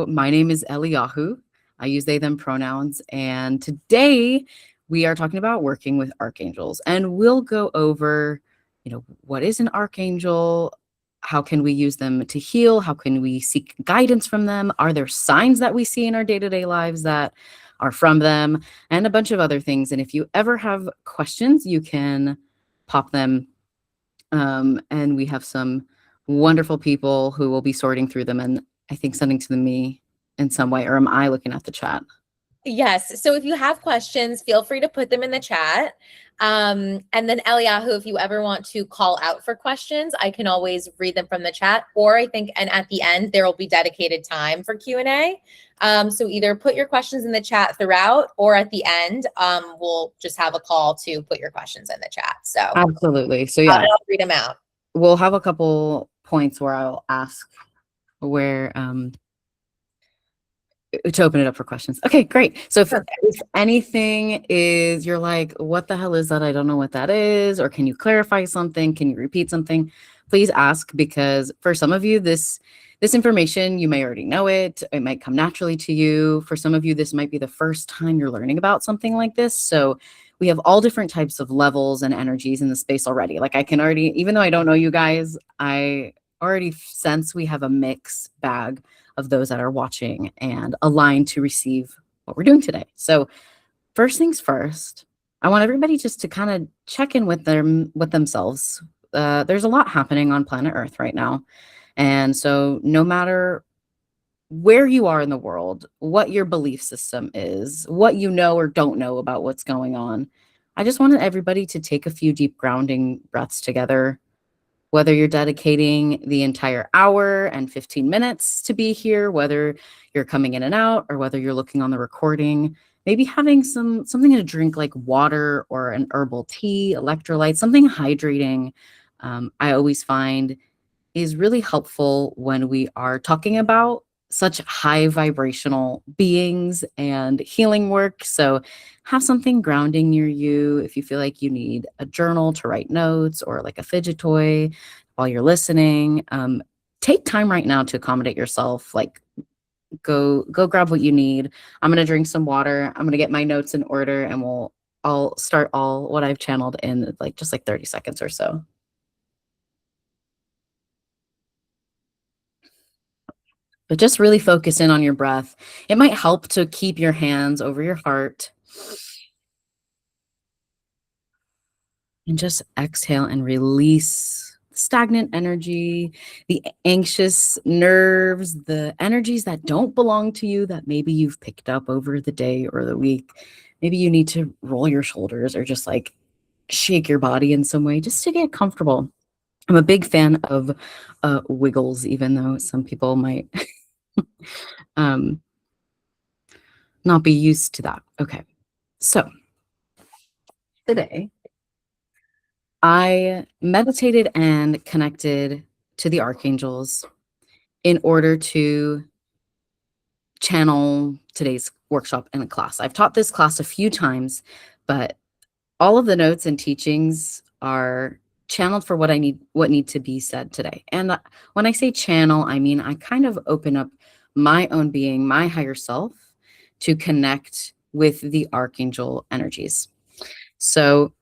My name is Eliyahu. I use they, them pronouns. And today we are talking about working with archangels. And we'll go over, what is an archangel? How can we use them to heal? How can we seek guidance from them? Are there signs that we see in our day-to-day lives that are from them? And a bunch of other things. And if you ever have questions, you can pop them. And we have some wonderful people who will be sorting through them and I think sending to me in some way, or am I looking at the chat? Yes. So if you have questions, feel free to put them in the chat. And then Eliyahu, if you ever want to call out for questions, I can always read them from the chat, or I think, and at the end, there will be dedicated time for Q&A. So either put your questions in the chat throughout, or at the end, we'll just have a call to put your questions in the chat. So absolutely. So yeah, I'll read them out. We'll have a couple points where I'll ask where to open it up for questions. Okay, great. So if anything is, you're like, what the hell is that? I don't know what that is. Or can you clarify something? Can you repeat something? Please ask, because for some of you, this information, you may already know it. It might come naturally to you. For some of you, this might be the first time you're learning about something like this. So we have all different types of levels and energies in the space already. Like I can already, even though I don't know you guys, I already sense we have a mixed bag of those that are watching and aligned to receive what we're doing today. So first things first, I want everybody just to kind of check in with themselves. There's a lot happening on planet Earth right now. And so no matter where you are in the world, what your belief system is, what you know or don't know about what's going on, I just wanted everybody to take a few deep grounding breaths together. Whether you're dedicating the entire hour and 15 minutes to be here, whether you're coming in and out, or whether you're looking on the recording, maybe having something to drink like water or an herbal tea, electrolytes, something hydrating, I always find is really helpful when we are talking about such high vibrational beings and healing work. So have something grounding near you. If you feel like you need a journal to write notes or like a fidget toy while you're listening, take time right now to accommodate yourself. Like go grab what you need. I'm going to drink some water. I'm going to get my notes in order, and I'll start all what I've channeled in just 30 seconds or so. But just really focus in on your breath. It might help to keep your hands over your heart. And just exhale and release stagnant energy, the anxious nerves, the energies that don't belong to you that maybe you've picked up over the day or the week. Maybe you need to roll your shoulders or just shake your body in some way just to get comfortable. I'm a big fan of wiggles, even though some people might not be used to that. Okay, so today I meditated and connected to the archangels in order to channel today's workshop and class. I've taught this class a few times, but all of the notes and teachings are channeled for what need to be said today. And when I say channel, I mean I kind of open up my own being, my higher self, to connect with the archangel energies. So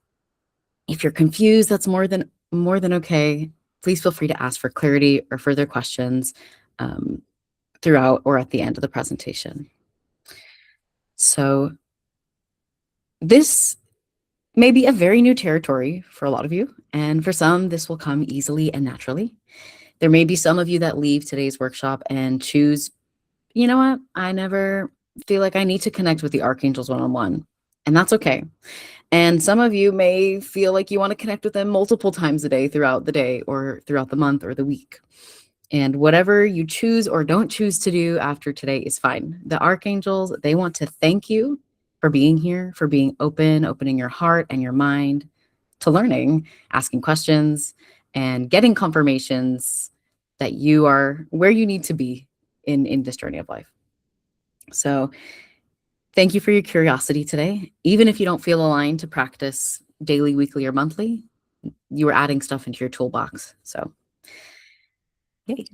if you're confused, that's more than okay. Please feel free to ask for clarity or further questions throughout or at the end of the presentation. So this may be a very new territory for a lot of you, and for some, this will come easily and naturally. There may be some of you that leave today's workshop and choose, you know what, I never feel like I need to connect with the archangels one-on-one, and that's okay. And some of you may feel like you want to connect with them multiple times a day throughout the day or throughout the month or the week. And whatever you choose or don't choose to do after today is fine. The archangels, they want to thank you for being here, for being open, opening your heart and your mind to learning, asking questions, and getting confirmations that you are where you need to be in this journey of life. So thank you for your curiosity today. Even if you don't feel aligned to practice daily, weekly, or monthly, you are adding stuff into your toolbox. So, yay.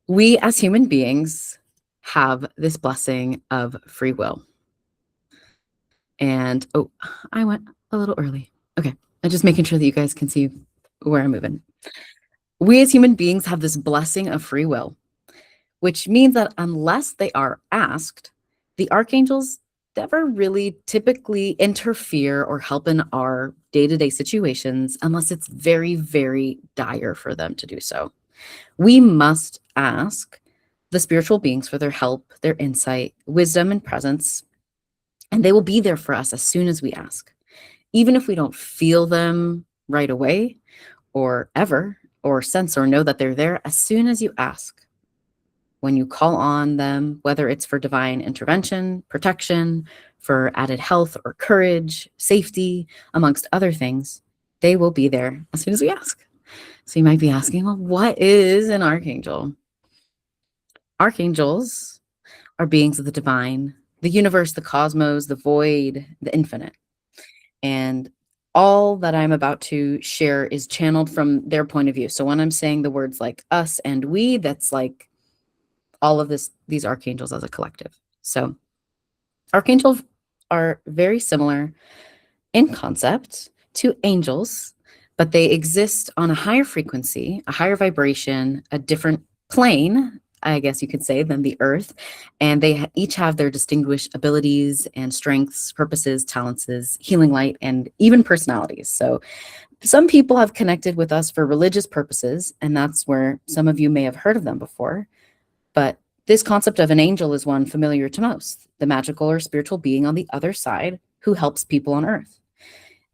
We as human beings have this blessing of free will. And oh, I went a little early. Okay, I'm just making sure that you guys can see where I'm moving. We as human beings have this blessing of free will, which means that unless they are asked, the archangels never really typically interfere or help in our day-to-day situations unless it's very, very dire for them to do so. We must ask the spiritual beings for their help, their insight, wisdom, and presence, and they will be there for us as soon as we ask. Even if we don't feel them right away or ever, or sense or know that they're there, as soon as you ask, when you call on them, whether it's for divine intervention, protection, for added health or courage, safety, amongst other things, they will be there as soon as we ask. So you might be asking, well, what is an archangel? Archangels are beings of the divine, the universe, the cosmos, the void, the infinite. And all that I'm about to share is channeled from their point of view. So when I'm saying the words like us and we, that's like all of these archangels as a collective. So archangels are very similar in concept to angels, but they exist on a higher frequency, a higher vibration, a different plane, I guess you could say, than the earth. And they each have their distinguished abilities and strengths, purposes, talents, healing light, and even personalities. So some people have connected with us for religious purposes, and that's where some of you may have heard of them before. But this concept of an angel is one familiar to most, the magical or spiritual being on the other side who helps people on earth.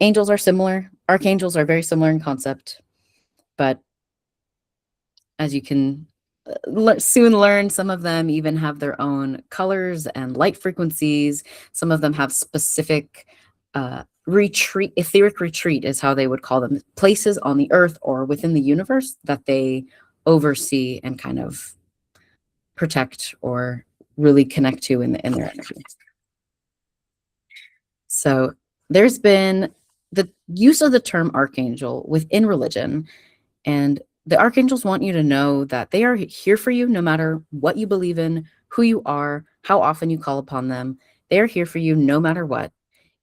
Angels are similar. Archangels are very similar in concept, but as you can soon learn, some of them even have their own colors and light frequencies. Some of them have specific retreat, etheric retreat is how they would call them, places on the earth or within the universe that they oversee and kind of protect or really connect to in their energy. So there's been the use of the term archangel within religion, and the archangels want you to know that they are here for you no matter what you believe in, who you are, how often you call upon them. They are here for you no matter what.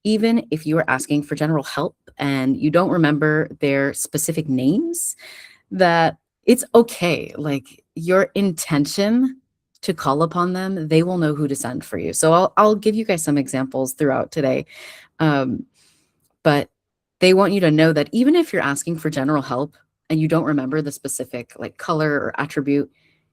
Even if you are asking for general help and you don't remember their specific names, that it's okay. Like your intention to call upon them, they will know who to send for you. So I'll give you guys some examples throughout today. But they want you to know that even if you're asking for general help and you don't remember the specific like color or attribute,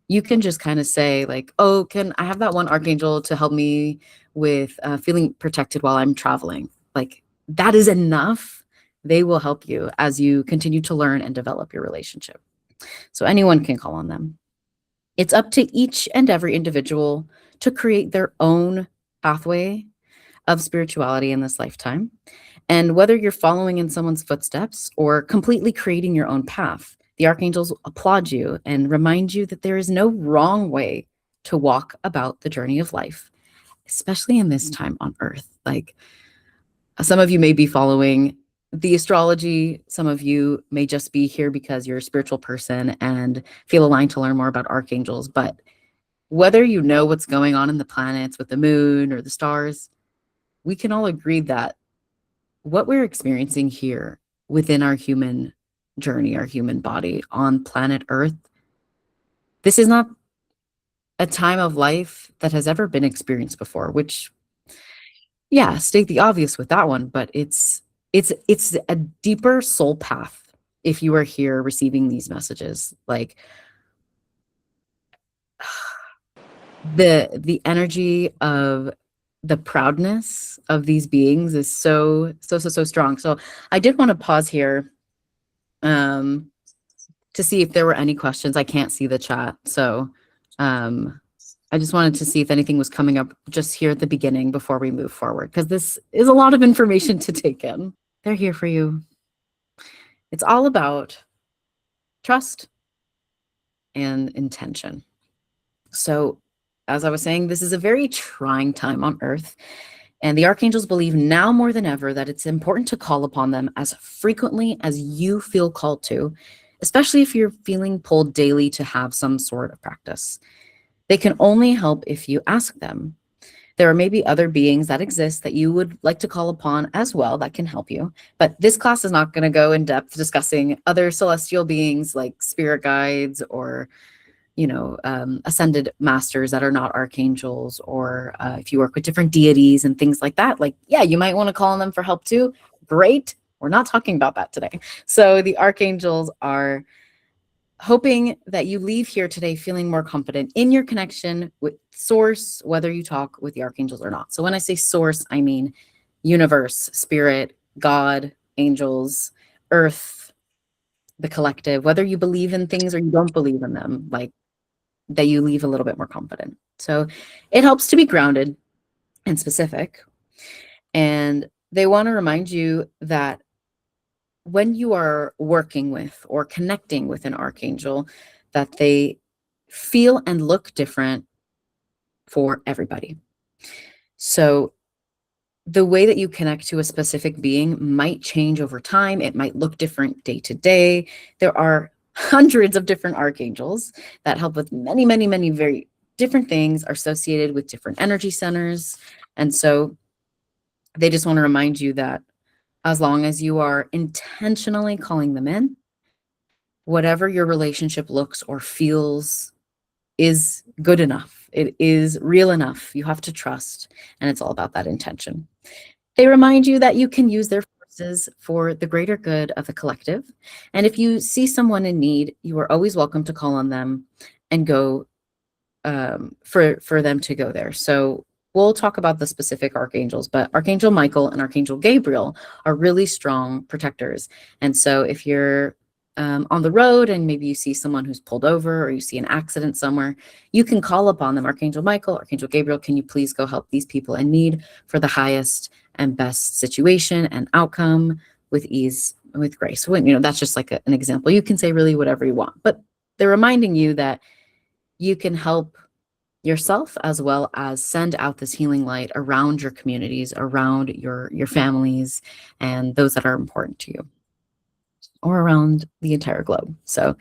you can just kind of say like, oh, can I have that one archangel to help me with feeling protected while I'm traveling? Like that is enough. They will help you as you continue to learn and develop your relationship. So anyone can call on them. It's up to each and every individual to create their own pathway of spirituality in this lifetime. And whether you're following in someone's footsteps or completely creating your own path, the archangels applaud you and remind you that there is no wrong way to walk about the journey of life, especially in this time on earth. Like some of you may be following the astrology. Some of you may just be here because you're a spiritual person and feel aligned to learn more about archangels. But whether you know what's going on in the planets with the moon or the stars, we can all agree that what we're experiencing here within our human journey, our human body on planet Earth, this is not a time of life that has ever been experienced before, which, yeah, state the obvious with that one, but it's a deeper soul path if you are here receiving these messages. Like the energy of the proudness of these beings is so strong. So I did want to pause here to see if there were any questions. I can't see the chat. So I just wanted to see if anything was coming up just here at the beginning before we move forward, because this is a lot of information to take in. They're here for you. It's all about trust and intention. So as I was saying, this is a very trying time on Earth. And the archangels believe now more than ever that it's important to call upon them as frequently as you feel called to, especially if you're feeling pulled daily to have some sort of practice. They can only help if you ask them. There are maybe other beings that exist that you would like to call upon as well that can help you. But this class is not going to go in depth discussing other celestial beings like spirit guides or, ascended masters that are not archangels, or if you work with different deities and things like that. Like, yeah, you might want to call on them for help too. Great. We're not talking about that today. So the archangels are hoping that you leave here today feeling more confident in your connection with source, whether you talk with the archangels or not. So when I say source, I mean universe, spirit, God, angels, earth, the collective, whether you believe in things or you don't believe in them, like that you leave a little bit more confident. So it helps to be grounded and specific. And they want to remind you that when you are working with or connecting with an archangel, that they feel and look different for everybody. So the way that you connect to a specific being might change over time. It might look different day to day. There are hundreds of different archangels that help with many, many, many very different things, are associated with different energy centers. And so they just want to remind you that as long as you are intentionally calling them in, whatever your relationship looks or feels is good enough. It is real enough. You have to trust, and it's all about that intention. They remind you that you can use their forces for the greater good of the collective. And if you see someone in need, you are always welcome to call on them and go for them to go there. So we'll talk about the specific archangels, but Archangel Michael and Archangel Gabriel are really strong protectors. And so if you're on the road and maybe you see someone who's pulled over or you see an accident somewhere, you can call upon them. Archangel Michael, Archangel Gabriel, can you please go help these people in need for the highest and best situation and outcome with ease and with grace? When, that's just like an example. You can say really whatever you want, but they're reminding you that you can help yourself as well as send out this healing light around your communities, around your families, and those that are important to you, or around the entire globe. So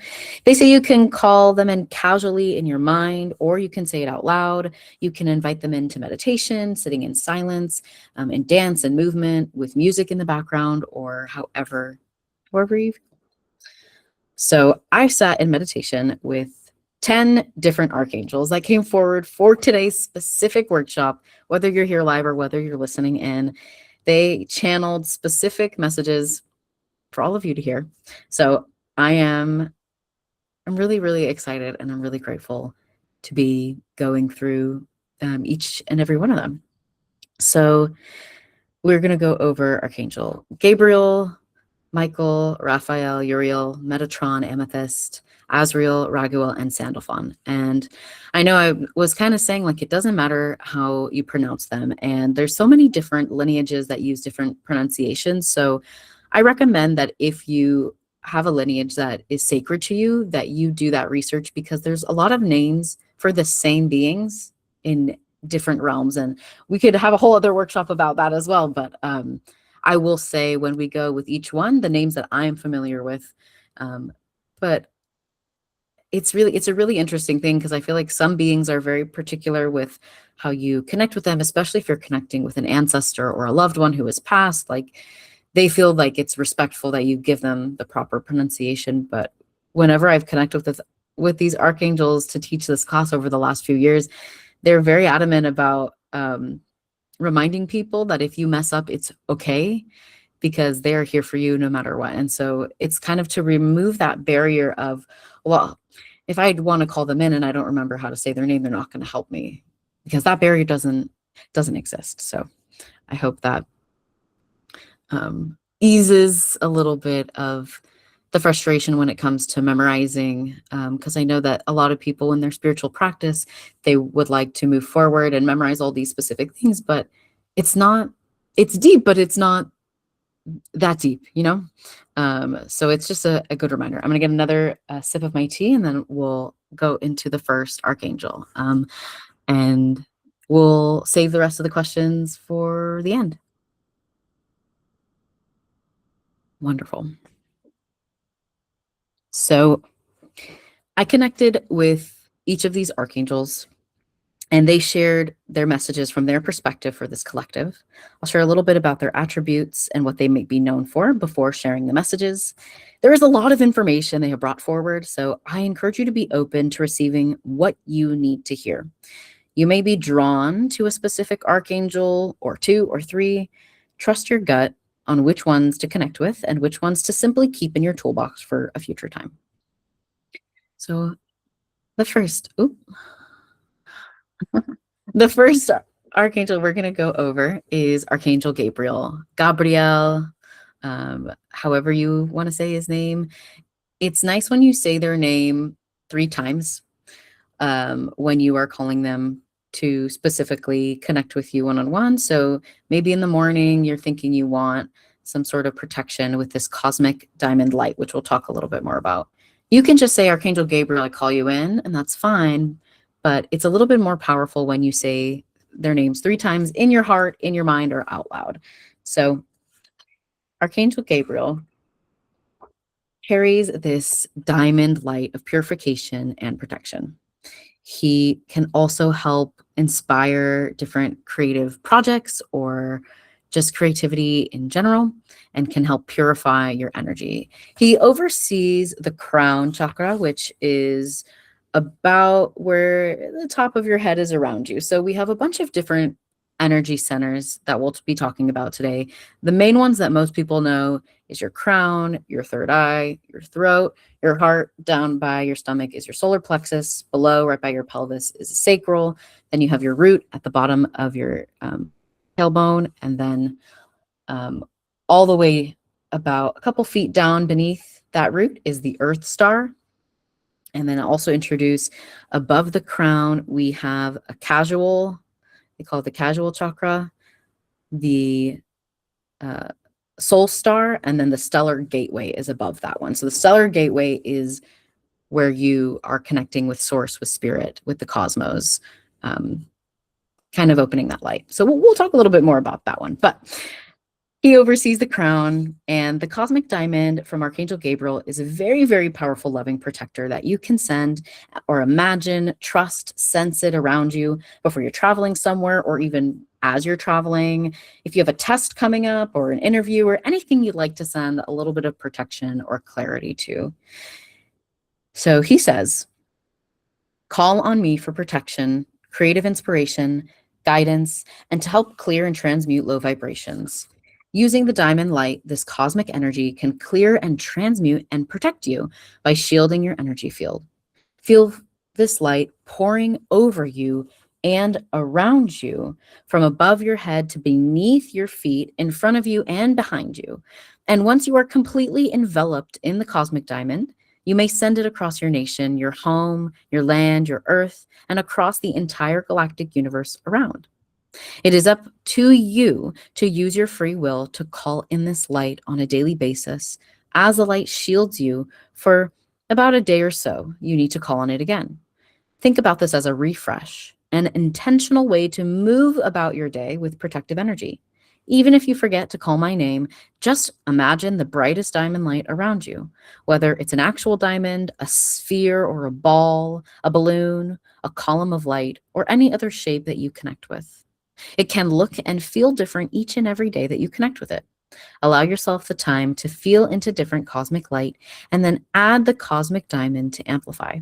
they say you can call them in casually in your mind, or you can say it out loud. You can invite them into meditation, sitting in silence, in dance and movement with music in the background, or wherever you. So I sat in meditation with 10 different archangels that came forward for today's specific workshop, whether you're here live or whether you're listening in. They channeled specific messages for all of you to hear. So I'm really, really excited, and I'm really grateful to be going through each and every one of them. So we're going to go over Archangel Gabriel, Michael, Raphael, Uriel, Metatron, Amethyst, Azrael, Raguel, and Sandalphon. And I know I was kind of saying, like, it doesn't matter how you pronounce them. And there's so many different lineages that use different pronunciations. So I recommend that if you have a lineage that is sacred to you, that you do that research, because there's a lot of names for the same beings in different realms. And we could have a whole other workshop about that as well. But I will say when we go with each one, the names that I am familiar with. But it's a really interesting thing, because I feel like some beings are very particular with how you connect with them, especially if you're connecting with an ancestor or a loved one who has passed. Like, they feel like it's respectful that you give them the proper pronunciation. But whenever I've connected with these archangels to teach this class over the last few years, they're very adamant about reminding people that if you mess up, it's okay, because they're here for you no matter what. And so it's kind of to remove that barrier of, well, if I want to call them in and I don't remember how to say their name, they're not going to help me, because that barrier doesn't exist. So I hope that eases a little bit of the frustration when it comes to memorizing, because I know that a lot of people in their spiritual practice, they would like to move forward and memorize all these specific things, but it's deep, but it's not that deep, so it's just a good reminder. I'm gonna get another sip of my tea, and then we'll go into the first archangel, and we'll save the rest of the questions for the end. Wonderful. So I connected with each of these archangels And they shared their messages from their perspective for this collective. I'll share a little bit about their attributes and what they may be known for before sharing the messages. There is a lot of information they have brought forward, so I encourage you to be open to receiving what you need to hear. You may be drawn to a specific archangel or two or three. Trust your gut on which ones to connect with and which ones to simply keep in your toolbox for a future time. So the first, the first archangel we're going to go over is Archangel Gabriel. Gabriel, however you want to say his name. It's nice when you say their name 3 times when you are calling them to specifically connect with you one-on-one. So maybe in the morning, you're thinking you want some sort of protection with this cosmic diamond light, which we'll talk a little bit more about. You can just say, Archangel Gabriel, I call you in, and that's fine. But it's a little bit more powerful when you say their names 3 times in your heart, in your mind, or out loud. So Archangel Gabriel carries this diamond light of purification and protection. He can also help inspire different creative projects or just creativity in general, and can help purify your energy. He oversees the crown chakra, which is about where the top of your head is around you. So we have a bunch of different energy centers that we'll be talking about today. The main ones that most people know is your crown, your third eye, your throat, your heart. Down by your stomach is your solar plexus. Below, right by your pelvis, is the sacral. Then you have your root at the bottom of your tailbone, and then all the way about a couple feet down beneath that root is the earth star. And then I'll also introduce above the crown, we have a casual, they call it the casual chakra, the soul star, and then the stellar gateway is above that one. So the stellar gateway is where you are connecting with source, with spirit, with the cosmos, kind of opening that light. So we'll talk a little bit more about that one. But he oversees the crown, and the cosmic diamond from Archangel Gabriel is a very, very powerful loving protector that you can send or imagine, trust, sense it around you before you're traveling somewhere, or even as you're traveling. If you have a test coming up or an interview or anything you'd like to send a little bit of protection or clarity to. So he says, call on me for protection, creative inspiration, guidance, and to help clear and transmute low vibrations. Using the diamond light, this cosmic energy can clear and transmute and protect you by shielding your energy field. Feel this light pouring over you and around you, from above your head to beneath your feet, in front of you and behind you. And once you are completely enveloped in the cosmic diamond, you may send it across your nation, your home, your land, your earth, and across the entire galactic universe around. It is up to you to use your free will to call in this light on a daily basis. As the light shields you for about a day or so, you need to call on it again. Think about this as a refresh, an intentional way to move about your day with protective energy. Even if you forget to call my name, just imagine the brightest diamond light around you, whether it's an actual diamond, a sphere or a ball, a balloon, a column of light, or any other shape that you connect with. It can look and feel different each and every day that you connect with it. Allow yourself the time to feel into different cosmic light, and then add the cosmic diamond to amplify.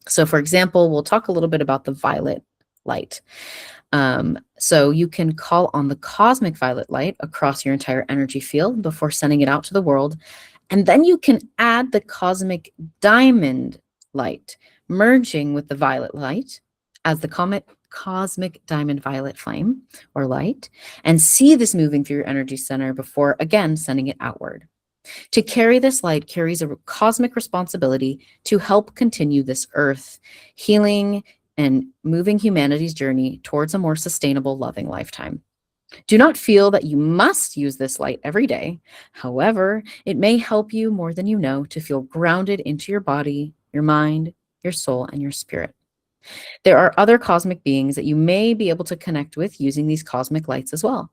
So for example, we'll talk a little bit about the violet light. So you can call on the cosmic violet light across your entire energy field before sending it out to the world. And then you can add the cosmic diamond light, merging with the violet light as the cosmic diamond violet flame or light, and see this moving through your energy center before again sending it outward. To carry this light carries a cosmic responsibility to help continue this earth healing and moving humanity's journey towards a more sustainable, loving lifetime. Do not feel that you must use this light every day. However, it may help you more than you know to feel grounded into your body, your mind, your soul, and your spirit. There are other cosmic beings that you may be able to connect with using these cosmic lights as well.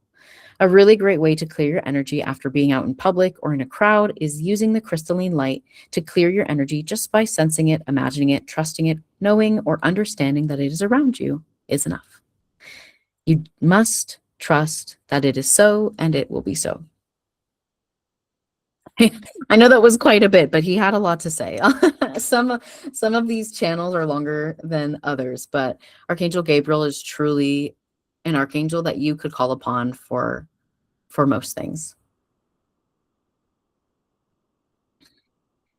A really great way to clear your energy after being out in public or in a crowd is using the crystalline light to clear your energy just by sensing it, imagining it, trusting it, knowing or understanding that it is around you is enough. You must trust that it is so, and it will be so. I know that was quite a bit, but he had a lot to say. Some of these channels are longer than others, but Archangel Gabriel is truly an archangel that you could call upon for most things.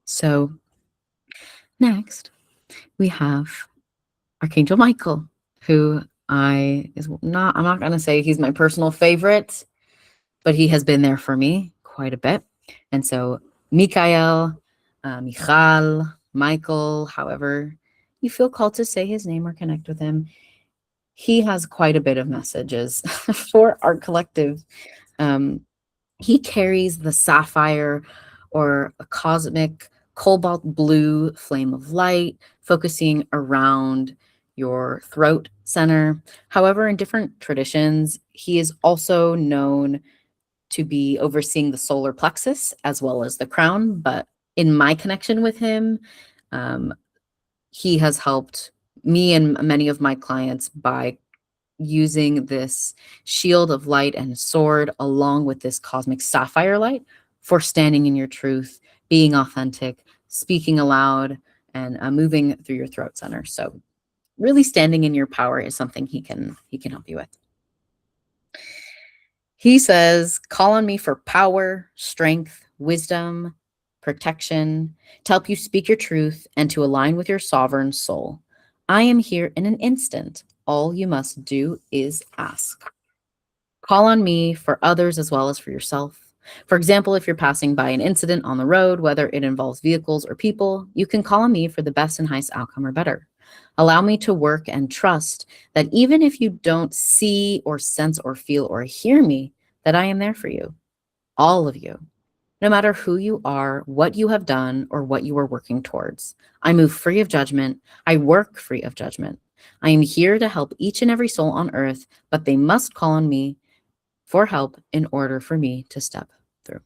So next we have Archangel Michael, who I'm not going to say he's my personal favorite, but he has been there for me quite a bit. And so Michael, Michal, Michael, however you feel called to say his name or connect with him, he has quite a bit of messages for our collective. He carries the sapphire or a cosmic cobalt blue flame of light, focusing around your throat center. However, in different traditions, he is also known to be overseeing the solar plexus as well as the crown. But in my connection with him, he has helped me and many of my clients by using this shield of light and sword along with this cosmic sapphire light for standing in your truth, being authentic, speaking aloud, and moving through your throat center. So really standing in your power is something he can help you with. He says, call on me for power, strength, wisdom, protection, to help you speak your truth and to align with your sovereign soul. I am here in an instant. All you must do is ask. Call on me for others as well as for yourself. For example, if you're passing by an incident on the road, whether it involves vehicles or people, you can call on me for the best and highest outcome or better. Allow me to work and trust that even if you don't see or sense or feel or hear me, that I am there for you, all of you, no matter who you are, what you have done, or what you are working towards. I move free of judgment. I work free of judgment. I am here to help each and every soul on earth, but they must call on me for help in order for me to step through.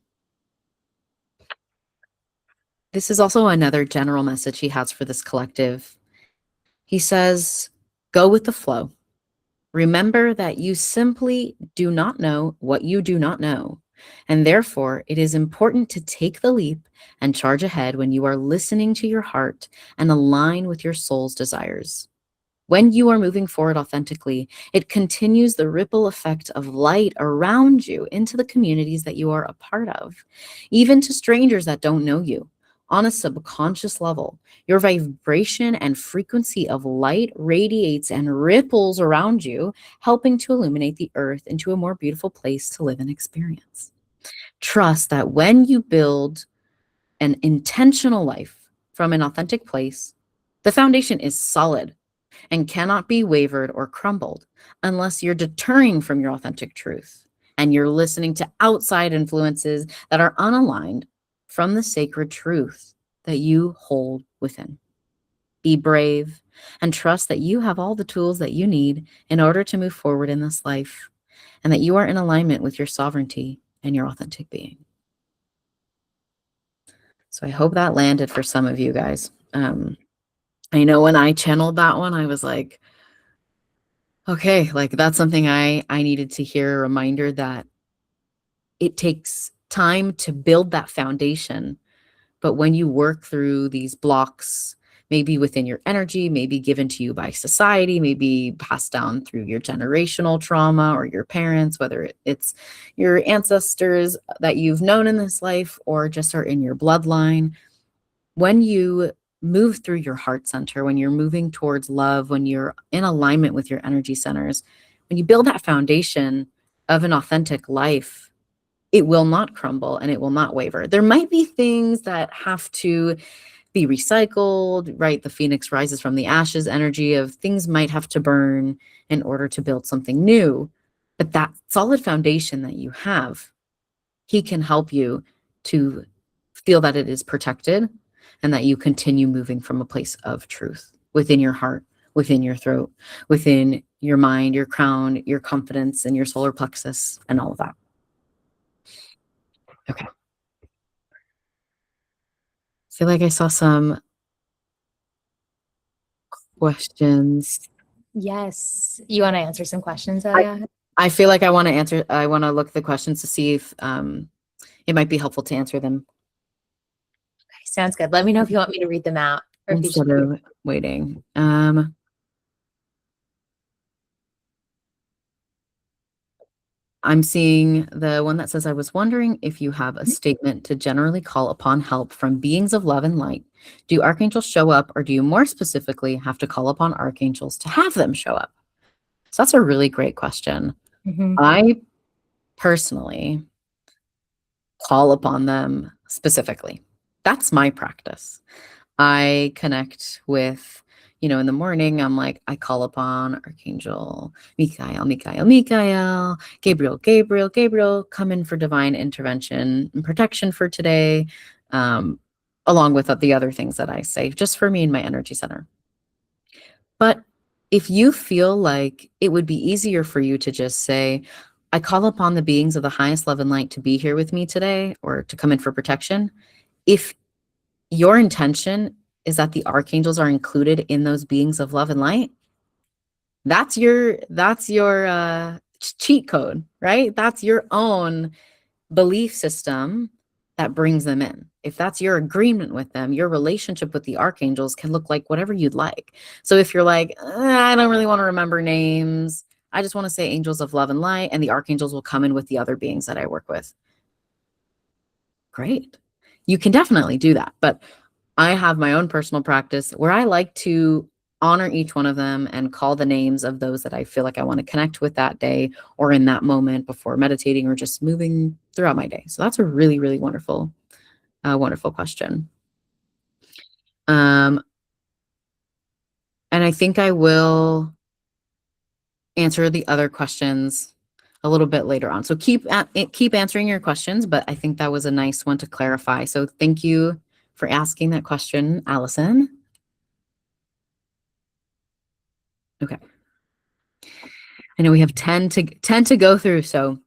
This is also another general message he has for this collective. He says, go with the flow. Remember that you simply do not know what you do not know, and therefore it is important to take the leap and charge ahead when you are listening to your heart and align with your soul's desires. When you are moving forward authentically, it continues the ripple effect of light around you into the communities that you are a part of, even to strangers that don't know you. On a subconscious level, your vibration and frequency of light radiates and ripples around you, helping to illuminate the earth into a more beautiful place to live and experience. Trust that when you build an intentional life from an authentic place, the foundation is solid and cannot be wavered or crumbled unless you're deterring from your authentic truth and you're listening to outside influences that are unaligned from the sacred truth that you hold within. Be brave and trust that you have all the tools that you need in order to move forward in this life, and that you are in alignment with your sovereignty and your authentic being. So I hope that landed for some of you guys. I know when I channeled that one, I was like, okay, like that's something I needed to hear, a reminder that it takes time to build that foundation. But when you work through these blocks, maybe within your energy, maybe given to you by society, maybe passed down through your generational trauma or your parents, whether it's your ancestors that you've known in this life or just are in your bloodline, when you move through your heart center, when you're moving towards love, when you're in alignment with your energy centers, when you build that foundation of an authentic life, it will not crumble and it will not waver. There might be things that have to be recycled, right? The phoenix rises from the ashes energy of things might have to burn in order to build something new. But that solid foundation that you have, he can help you to feel that it is protected and that you continue moving from a place of truth within your heart, within your throat, within your mind, your crown, your confidence, and your solar plexus, and all of that. Okay. I feel like I saw some questions. Yes. You want to answer some questions, Elia? I feel like I want to look at the questions to see if it might be helpful to answer them Okay, sounds good. Let me know if you want me to read them out or if you just instead of waiting. I'm seeing the one that says, I was wondering if you have a statement to generally call upon help from beings of love and light. Do archangels show up, or do you more specifically have to call upon archangels to have them show up? So that's a really great question. I personally call upon them specifically. That's my practice. I connect with, in the morning, I'm like, I call upon Archangel Michael, Michael, Michael, Gabriel, Gabriel, Gabriel, come in for divine intervention and protection for today, along with the other things that I say, just for me and my energy center. But if you feel like it would be easier for you to just say, I call upon the beings of the highest love and light to be here with me today, or to come in for protection, if your intention is that the archangels are included in those beings of love and light, that's your cheat code, right? That's your own belief system that brings them in. If that's your agreement with them, your relationship with the archangels can look like whatever you'd like. So if you're like, I don't really want to remember names, I just want to say angels of love and light, and the archangels will come in with the other beings that I work with. Great. You can definitely do that. But I have my own personal practice where I like to honor each one of them and call the names of those that I feel like I want to connect with that day or in that moment before meditating or just moving throughout my day. So that's a really, really wonderful, wonderful question. And I think I will answer the other questions a little bit later on. So keep answering your questions, but I think that was a nice one to clarify. So thank you for asking that question, Allison. Okay. I know we have 10 to go through, so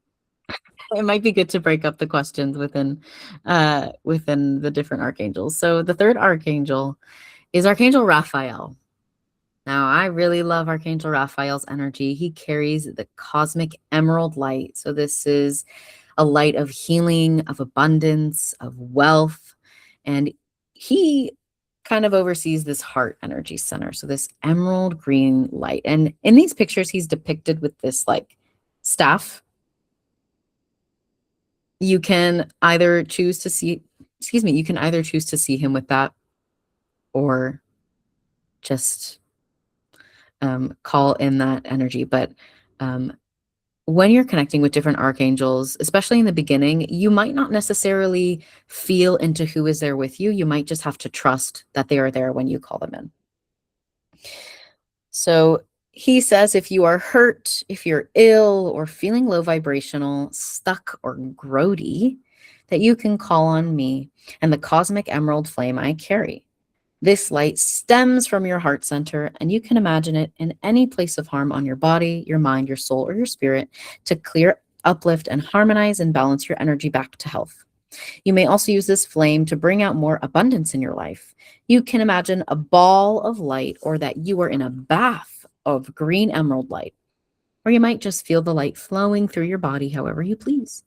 it might be good to break up the questions within the different archangels. So the third archangel is Archangel Raphael. Now, I really love Archangel Raphael's energy. He carries the cosmic emerald light. So this is a light of healing, of abundance, of wealth, and he kind of oversees this heart energy center. So this emerald green light. And in these pictures, he's depicted with this like staff. You can either choose to see him with that, or just call in that energy. But when you're connecting with different archangels, especially in the beginning, you might not necessarily feel into who is there with you. You might just have to trust that they are there when you call them in. So he says, if you are hurt, if you're ill or feeling low vibrational, stuck or grody, that you can call on me and the cosmic emerald flame I carry. This light stems from your heart center, and you can imagine it in any place of harm on your body, your mind, your soul, or your spirit to clear, uplift, and harmonize and balance your energy back to health. You may also use this flame to bring out more abundance in your life. You can imagine a ball of light, or that you are in a bath of green emerald light, or you might just feel the light flowing through your body however you please.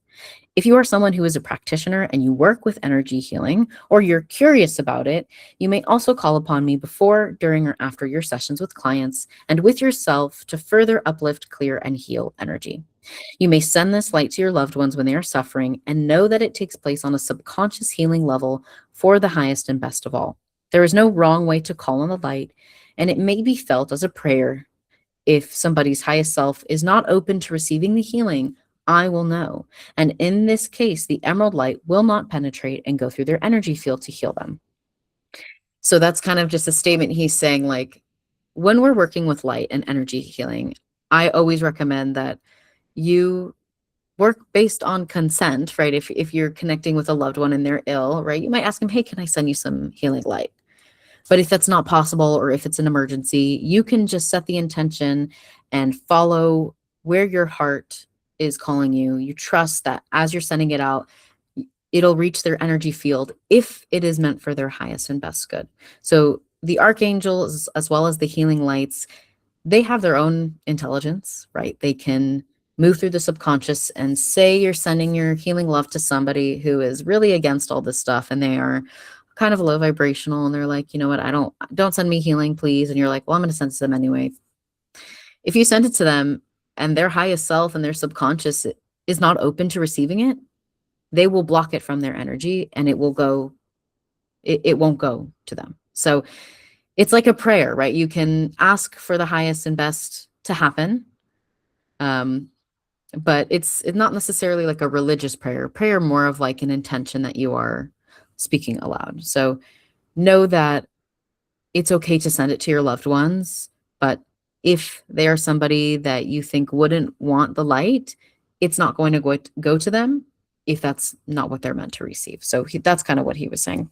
If you are someone who is a practitioner and you work with energy healing, or you're curious about it, you may also call upon me before, during, or after your sessions with clients and with yourself to further uplift, clear, and heal energy. You may send this light to your loved ones when they are suffering, and know that it takes place on a subconscious healing level for the highest and best of all. There is no wrong way to call on the light, and it may be felt as a prayer. If somebody's highest self is not open to receiving the healing, I will know. And in this case, the emerald light will not penetrate and go through their energy field to heal them. So that's kind of just a statement he's saying, like, when we're working with light and energy healing, I always recommend that you work based on consent, right? If you're connecting with a loved one and they're ill, right, you might ask them, hey, can I send you some healing light? But if that's not possible, or if it's an emergency, you can just set the intention and follow where your heart is calling you. You trust that as you're sending it out, it'll reach their energy field if it is meant for their highest and best good. So the archangels, as well as the healing lights, they have their own intelligence, right? They can move through the subconscious and say you're sending your healing love to somebody who is really against all this stuff, and they are kind of low vibrational, and they're like, you know what, don't send me healing, please. And you're like, well, I'm going to send it to them anyway. If you send it to them and their highest self and their subconscious is not open to receiving it, they will block it from their energy, and it won't go to them. So it's like a prayer, right? You can ask for the highest and best to happen. But it's not necessarily like a religious prayer more of like an intention that you are speaking aloud. So know that it's okay to send it to your loved ones, but if they are somebody that you think wouldn't want the light, it's not going to go to them if that's not what they're meant to receive. So that's kind of what he was saying.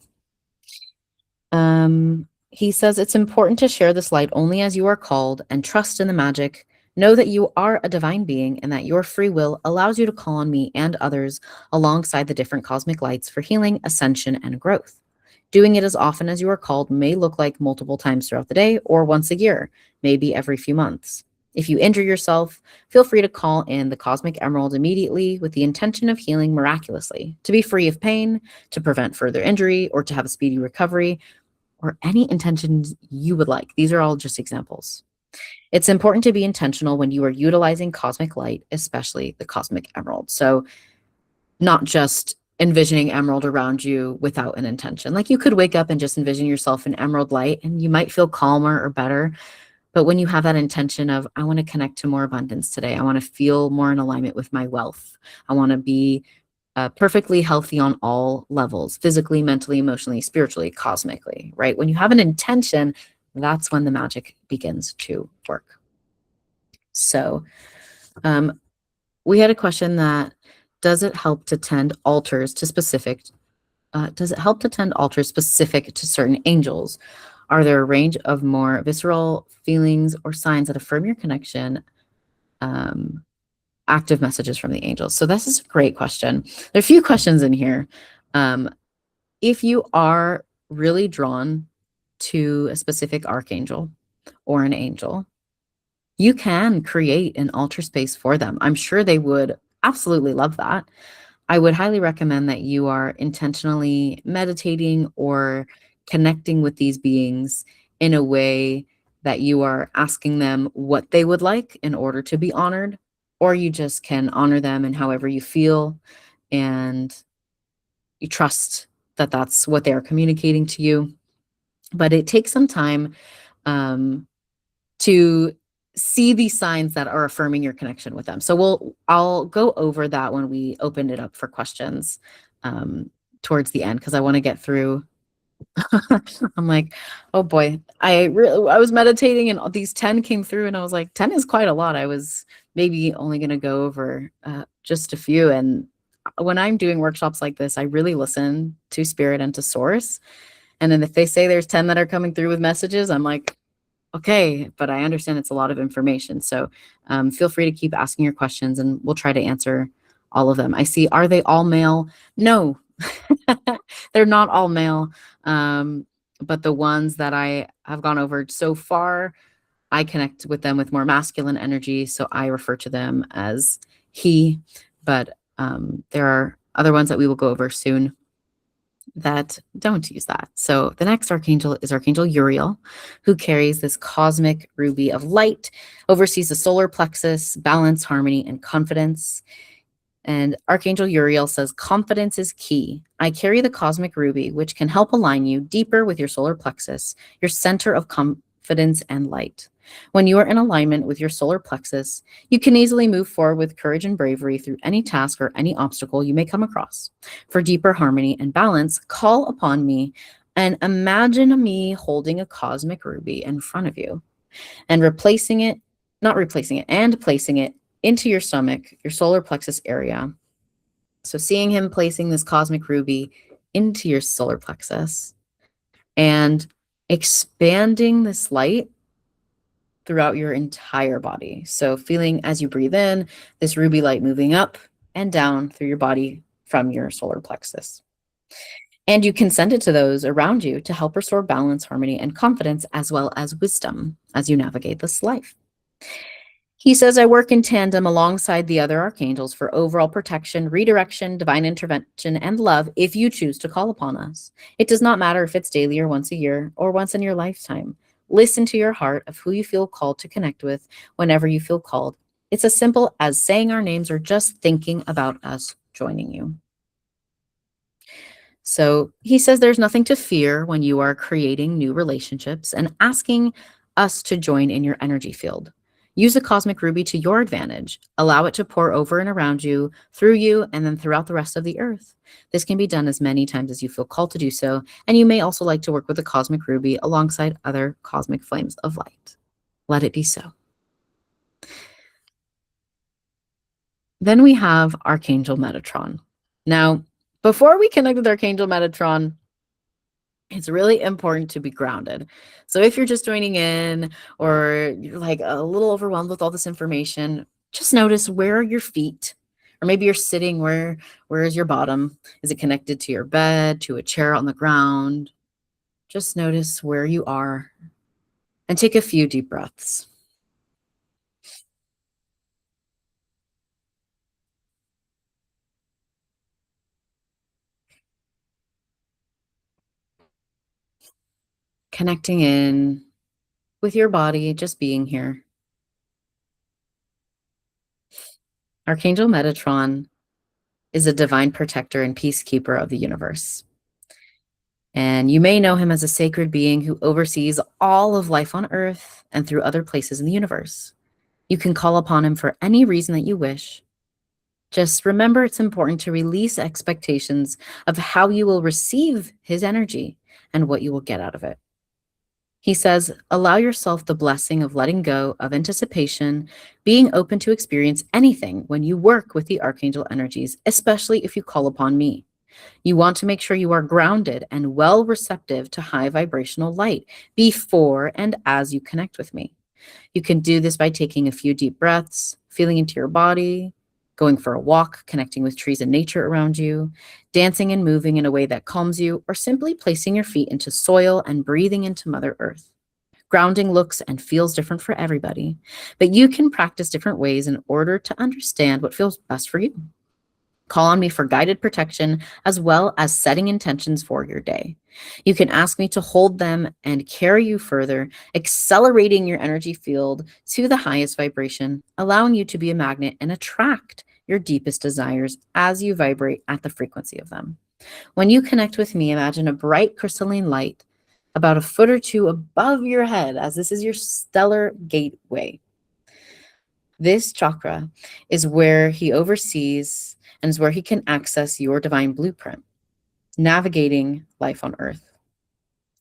He says it's important to share this light only as you are called, and trust in the magic. Know that you are a divine being and that your free will allows you to call on me and others alongside the different cosmic lights for healing, ascension, and growth. Doing it as often as you are called may look like multiple times throughout the day or once a year, maybe every few months. If you injure yourself, feel free to call in the Cosmic Emerald immediately with the intention of healing miraculously, to be free of pain, to prevent further injury, or to have a speedy recovery, or any intentions you would like. These are all just examples. It's important to be intentional when you are utilizing cosmic light, especially the Cosmic Emerald. So not just envisioning emerald around you without an intention. Like you could wake up and just envision yourself in emerald light and you might feel calmer or better. But when you have that intention of, I want to connect to more abundance today, I want to feel more in alignment with my wealth, I want to be perfectly healthy on all levels, physically, mentally, emotionally, spiritually, cosmically, right? When you have an intention, that's when the magic begins to work. So we had a question that, does it help to tend altars to specific to certain angels? Are there a range of more visceral feelings or signs that affirm your connection? Active messages from the angels. So this is a great question. There are a few questions in here. If you are really drawn to a specific archangel or an angel, you can create an altar space for them. I'm sure they would absolutely love that. I would highly recommend that you are intentionally meditating or connecting with these beings in a way that you are asking them what they would like in order to be honored, or you just can honor them in however you feel, and you trust that that's what they are communicating to you. But it takes some time to see these signs that are affirming your connection with them. So I'll go over that when we open it up for questions towards the end, because I want to get through. I'm like, oh boy, I was meditating and these 10 came through, and I was like, 10 is quite a lot. I was maybe only going to go over just a few. And when I'm doing workshops like this, I really listen to spirit and to source. And then if they say there's 10 that are coming through with messages, I'm like, okay, but I understand it's a lot of information. So feel free to keep asking your questions and we'll try to answer all of them. I see, are they all male? No, they're not all male. But the ones that I have gone over so far, I connect with them with more masculine energy. So I refer to them as he, but there are other ones that we will go over soon that don't use that. So the next archangel is Archangel Uriel, who carries this cosmic ruby of light, oversees the solar plexus, balance, harmony, and confidence. And Archangel Uriel says, confidence is key. I carry the cosmic ruby, which can help align you deeper with your solar plexus, your center of confidence and light. When you are in alignment with your solar plexus, you can easily move forward with courage and bravery through any task or any obstacle you may come across. For deeper harmony and balance, call upon me and imagine me holding a cosmic ruby in front of you and placing it into your stomach, your solar plexus area. So seeing him placing this cosmic ruby into your solar plexus and expanding this light throughout your entire body. So feeling as you breathe in, this ruby light moving up and down through your body from your solar plexus. And you can send it to those around you to help restore balance, harmony, and confidence, as well as wisdom as you navigate this life. He says, I work in tandem alongside the other archangels for overall protection, redirection, divine intervention, and love if you choose to call upon us. It does not matter if it's daily or once a year or once in your lifetime. Listen to your heart of who you feel called to connect with whenever you feel called. It's as simple as saying our names or just thinking about us joining you. So he says there's nothing to fear when you are creating new relationships and asking us to join in your energy field. Use the cosmic ruby to your advantage. Allow it to pour over and around you, through you, and then throughout the rest of the earth. This can be done as many times as you feel called to do so, and you may also like to work with the cosmic ruby alongside other cosmic flames of light. Let it be so. Then we have Archangel Metatron. Now, before we connect with Archangel Metatron, it's really important to be grounded. So if you're just joining in or you're like a little overwhelmed with all this information, just notice, where are your feet? Or maybe you're sitting, where is your bottom? Is it connected to your bed, to a chair on the ground? Just notice where you are and take a few deep breaths. Connecting in with your body, just being here. Archangel Metatron is a divine protector and peacekeeper of the universe. And you may know him as a sacred being who oversees all of life on Earth and through other places in the universe. You can call upon him for any reason that you wish. Just remember, it's important to release expectations of how you will receive his energy and what you will get out of it. He says, allow yourself the blessing of letting go of anticipation, being open to experience anything when you work with the archangel energies, especially if you call upon me. You want to make sure you are grounded and well receptive to high vibrational light before and as you connect with me. You can do this by taking a few deep breaths, feeling into your body, going for a walk, connecting with trees and nature around you, dancing and moving in a way that calms you, or simply placing your feet into soil and breathing into Mother Earth. Grounding looks and feels different for everybody, but you can practice different ways in order to understand what feels best for you. Call on me for guided protection, as well as setting intentions for your day. You can ask me to hold them and carry you further, accelerating your energy field to the highest vibration, allowing you to be a magnet and attract your deepest desires as you vibrate at the frequency of them. When you connect with me, imagine a bright crystalline light about a foot or two above your head, as this is your stellar gateway. This chakra is where he oversees and is where he can access your divine blueprint, navigating life on Earth.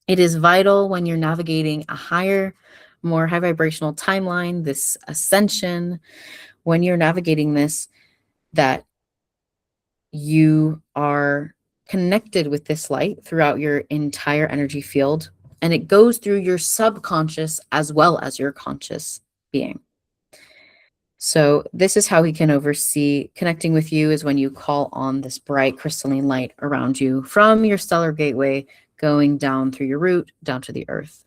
It is vital when you're navigating a higher, more high vibrational timeline, this ascension, when you're navigating this, that you are connected with this light throughout your entire energy field, and it goes through your subconscious as well as your conscious being. So this is how he can oversee connecting with you, is when you call on this bright crystalline light around you from your stellar gateway, going down through your root, down to the earth.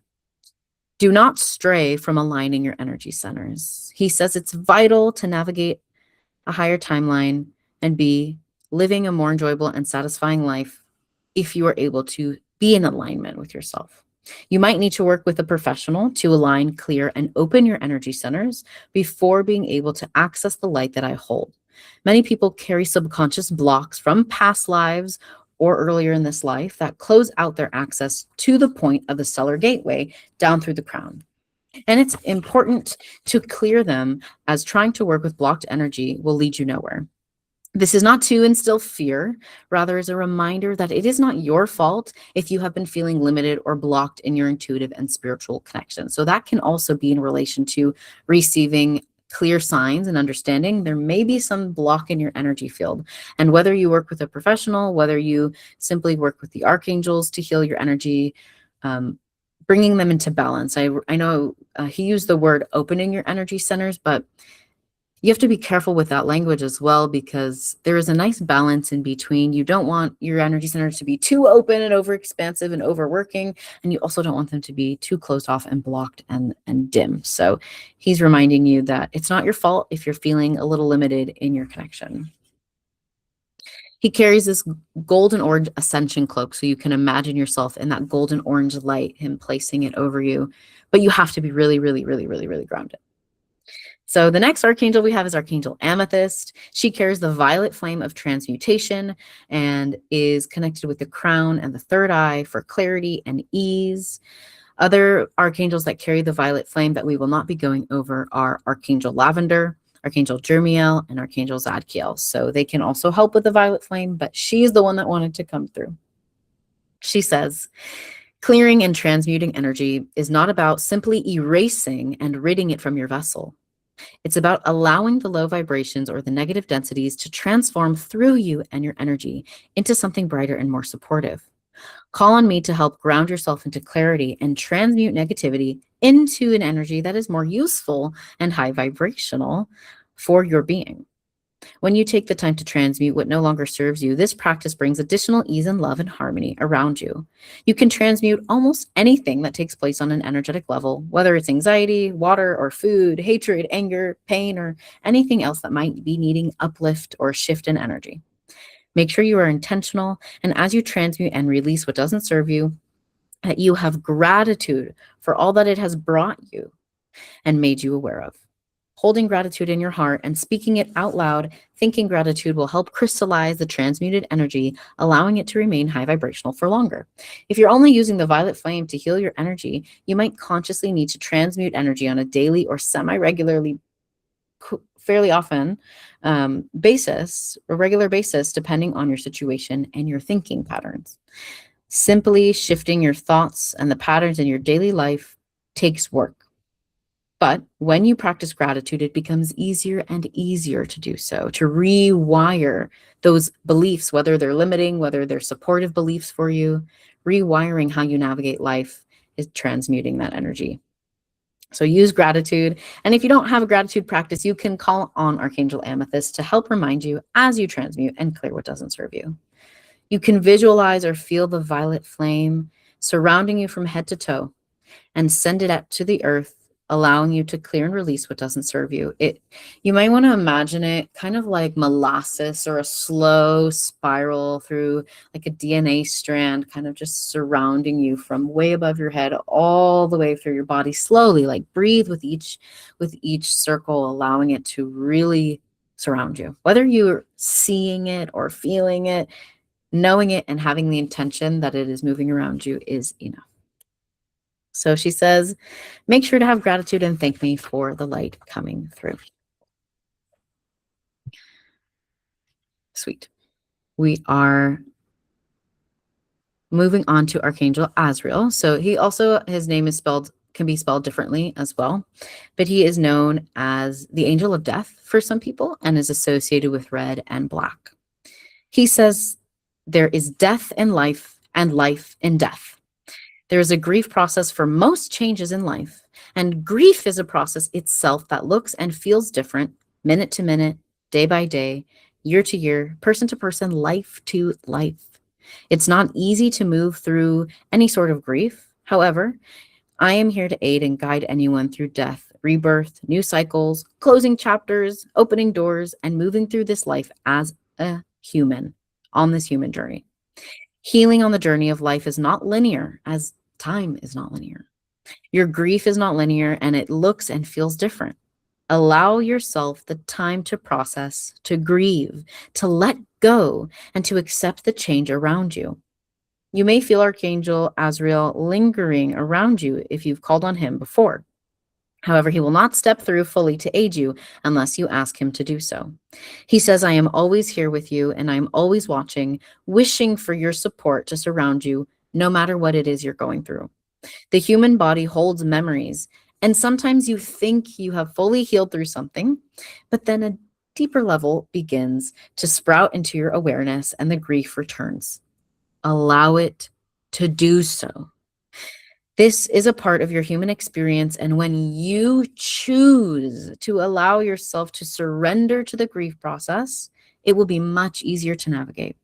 Do not stray from aligning your energy centers. He says it's vital to navigate a higher timeline and be living a more enjoyable and satisfying life if you are able to be in alignment with yourself. You might need to work with a professional to align, clear, and open your energy centers before being able to access the light that I hold. Many people carry subconscious blocks from past lives or earlier in this life that close out their access to the point of the stellar gateway down through the crown. And it's important to clear them, as trying to work with blocked energy will lead you nowhere. This is not to instill fear, rather is a reminder that it is not your fault if you have been feeling limited or blocked in your intuitive and spiritual connection. So that can also be in relation to receiving clear signs and understanding there may be some block in your energy field. And whether you work with a professional, whether you simply work with the archangels to heal your energy, bringing them into balance. I know he used the word opening your energy centers, but you have to be careful with that language as well, because there is a nice balance in between. You don't want your energy centers to be too open and overexpansive and overworking, and you also don't want them to be too closed off and blocked and dim. So he's reminding you that it's not your fault if you're feeling a little limited in your connection. He carries this golden orange ascension cloak, so you can imagine yourself in that golden orange light, him placing it over you. But you have to be really, really, really, really, really grounded. So the next archangel we have is Archangel Amethyst. She carries the violet flame of transmutation and is connected with the crown and the third eye for clarity and ease. Other archangels that carry the violet flame that we will not be going over are Archangel Lavender, Archangel Jermiel, and Archangel Zadkiel. So they can also help with the violet flame, but she's the one that wanted to come through. She says, clearing and transmuting energy is not about simply erasing and ridding it from your vessel. It's about allowing the low vibrations or the negative densities to transform through you and your energy into something brighter and more supportive. Call on me to help ground yourself into clarity and transmute negativity into an energy that is more useful and high vibrational for your being. When you take the time to transmute what no longer serves you, this practice brings additional ease and love and harmony around you. You can transmute almost anything that takes place on an energetic level, whether it's anxiety, water, or food, hatred, anger, pain, or anything else that might be needing uplift or shift in energy. Make sure you are intentional, and as you transmute and release what doesn't serve you, that you have gratitude for all that it has brought you and made you aware of. Holding gratitude in your heart and speaking it out loud, thinking gratitude will help crystallize the transmuted energy, allowing it to remain high vibrational for longer. If you're only using the violet flame to heal your energy, you might consciously need to transmute energy on a daily or semi-regularly, fairly often basis, or regular basis, depending on your situation and your thinking patterns. Simply shifting your thoughts and the patterns in your daily life takes work. But when you practice gratitude, it becomes easier and easier to do so, to rewire those beliefs, whether they're limiting, whether they're supportive beliefs for you. Rewiring how you navigate life is transmuting that energy. So use gratitude. And if you don't have a gratitude practice, you can call on Archangel Amethyst to help remind you as you transmute and clear what doesn't serve you. You can visualize or feel the violet flame surrounding you from head to toe and send it up to the earth, allowing you to clear and release what doesn't serve you. You might want to imagine it kind of like molasses or a slow spiral through like a DNA strand, kind of just surrounding you from way above your head all the way through your body slowly. Like breathe with each circle, allowing it to really surround you. Whether you're seeing it or feeling it, knowing it and having the intention that it is moving around you is enough. So she says, make sure to have gratitude and thank me for the light coming through. Sweet. We are moving on to Archangel Azrael. So he also, his name is can be spelled differently as well, but he is known as the angel of death for some people and is associated with red and black. He says there is death in life and life in death. There is a grief process for most changes in life, and grief is a process itself that looks and feels different minute to minute, day by day, year to year, person to person, life to life. It's not easy to move through any sort of grief. However, I am here to aid and guide anyone through death, rebirth, new cycles, closing chapters, opening doors, and moving through this life as a human on this human journey. Healing on the journey of life is not linear, as time is not linear. Your grief is not linear, and it looks and feels different. Allow yourself the time to process, to grieve, to let go, and to accept the change around you. You may feel Archangel Azrael lingering around you if you've called on him before. However, he will not step through fully to aid you unless you ask him to do so. He says, I am always here with you, and I am always watching, wishing for your support to surround you, no matter what it is you're going through. The human body holds memories, and sometimes you think you have fully healed through something, but then a deeper level begins to sprout into your awareness, and the grief returns. Allow it to do so. This is a part of your human experience, and when you choose to allow yourself to surrender to the grief process, it will be much easier to navigate.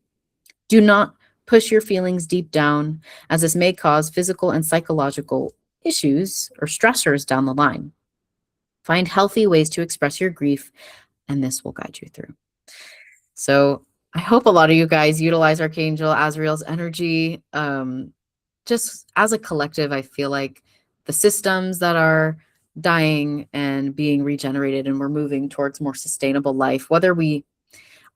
Do not push your feelings deep down, as this may cause physical and psychological issues or stressors down the line. Find healthy ways to express your grief, and this will guide you through. So I hope a lot of you guys utilize Archangel Azrael's energy. Just as a collective, I feel like the systems that are dying and being regenerated, and we're moving towards more sustainable life, whether we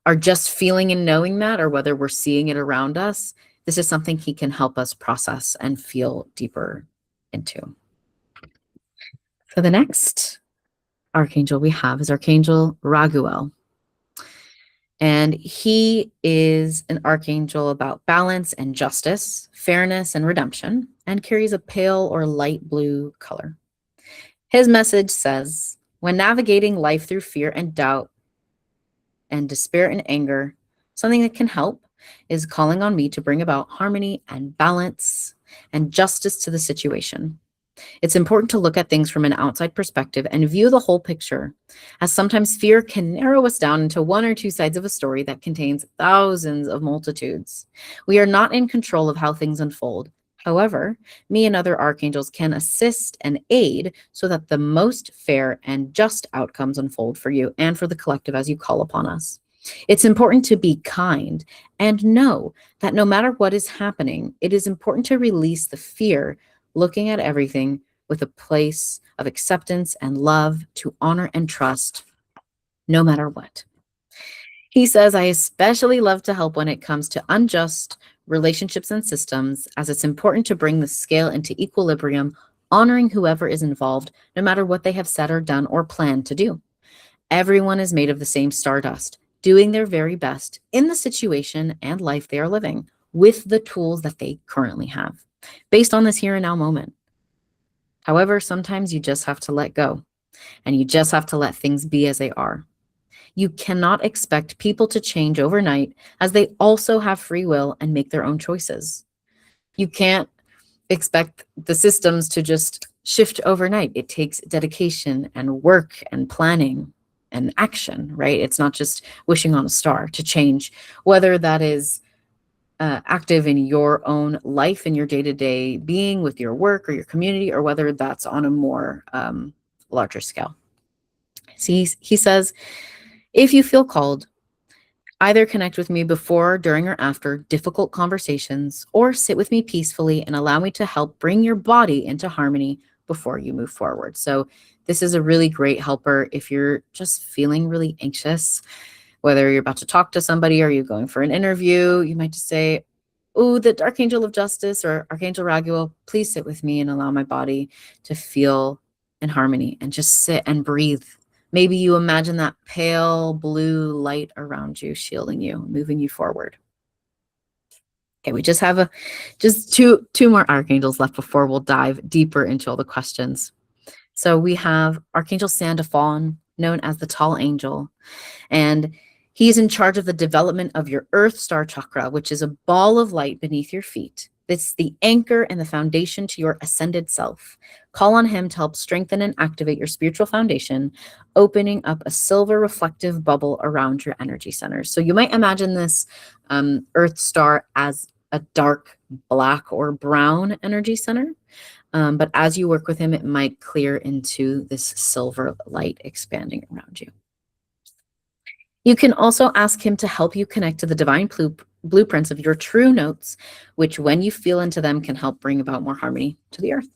are just feeling and knowing that, or whether we're seeing it around us, this is something he can help us process and feel deeper into. So the next archangel we have is Archangel Raguel. And he is an archangel about balance and justice, fairness and redemption, and carries a pale or light blue color. His message says, when navigating life through fear and doubt and despair and anger, something that can help is calling on me to bring about harmony and balance and justice to the situation. It's important to look at things from an outside perspective and view the whole picture, as sometimes fear can narrow us down into one or two sides of a story that contains thousands of multitudes. We are not in control of how things unfold. However, me and other archangels can assist and aid so that the most fair and just outcomes unfold for you and for the collective as you call upon us. It's important to be kind and know that no matter what is happening, it is important to release the fear, looking at everything with a place of acceptance and love to honor and trust no matter what. He says, I especially love to help when it comes to unjust relationships and systems, as it's important to bring the scale into equilibrium, honoring whoever is involved, no matter what they have said or done or planned to do. Everyone is made of the same stardust, doing their very best in the situation and life they are living with the tools that they currently have, based on this here and now moment. However, sometimes you just have to let go, and you just have to let things be as they are. You cannot expect people to change overnight, as they also have free will and make their own choices. You can't expect the systems to just shift overnight. It takes dedication and work and planning and action, right? It's not just wishing on a star to change, whether that is active in your own life, in your day-to-day being with your work or your community, or whether that's on a more larger scale. See, he says, if you feel called, either connect with me before, during, or after difficult conversations, or sit with me peacefully and allow me to help bring your body into harmony before you move forward. So this is a really great helper if you're just feeling really anxious, whether you're about to talk to somebody or you're going for an interview. You might just say, oh, the Archangel of Justice or Archangel Raguel, please sit with me and allow my body to feel in harmony, and just sit and breathe. Maybe you imagine that pale blue light around you, shielding you, moving you forward. Okay, we just have two more archangels left before we'll dive deeper into all the questions. So we have Archangel Sandalphon, known as the Tall Angel, and he's in charge of the development of your Earth Star Chakra, which is a ball of light beneath your feet. It's the anchor and the foundation to your ascended self. Call on him to help strengthen and activate your spiritual foundation, opening up a silver reflective bubble around your energy centers. So you might imagine this Earth Star as a dark black or brown energy center. But as you work with him, it might clear into this silver light expanding around you. You can also ask him to help you connect to the divine blueprints of your true notes, which when you feel into them can help bring about more harmony to the earth.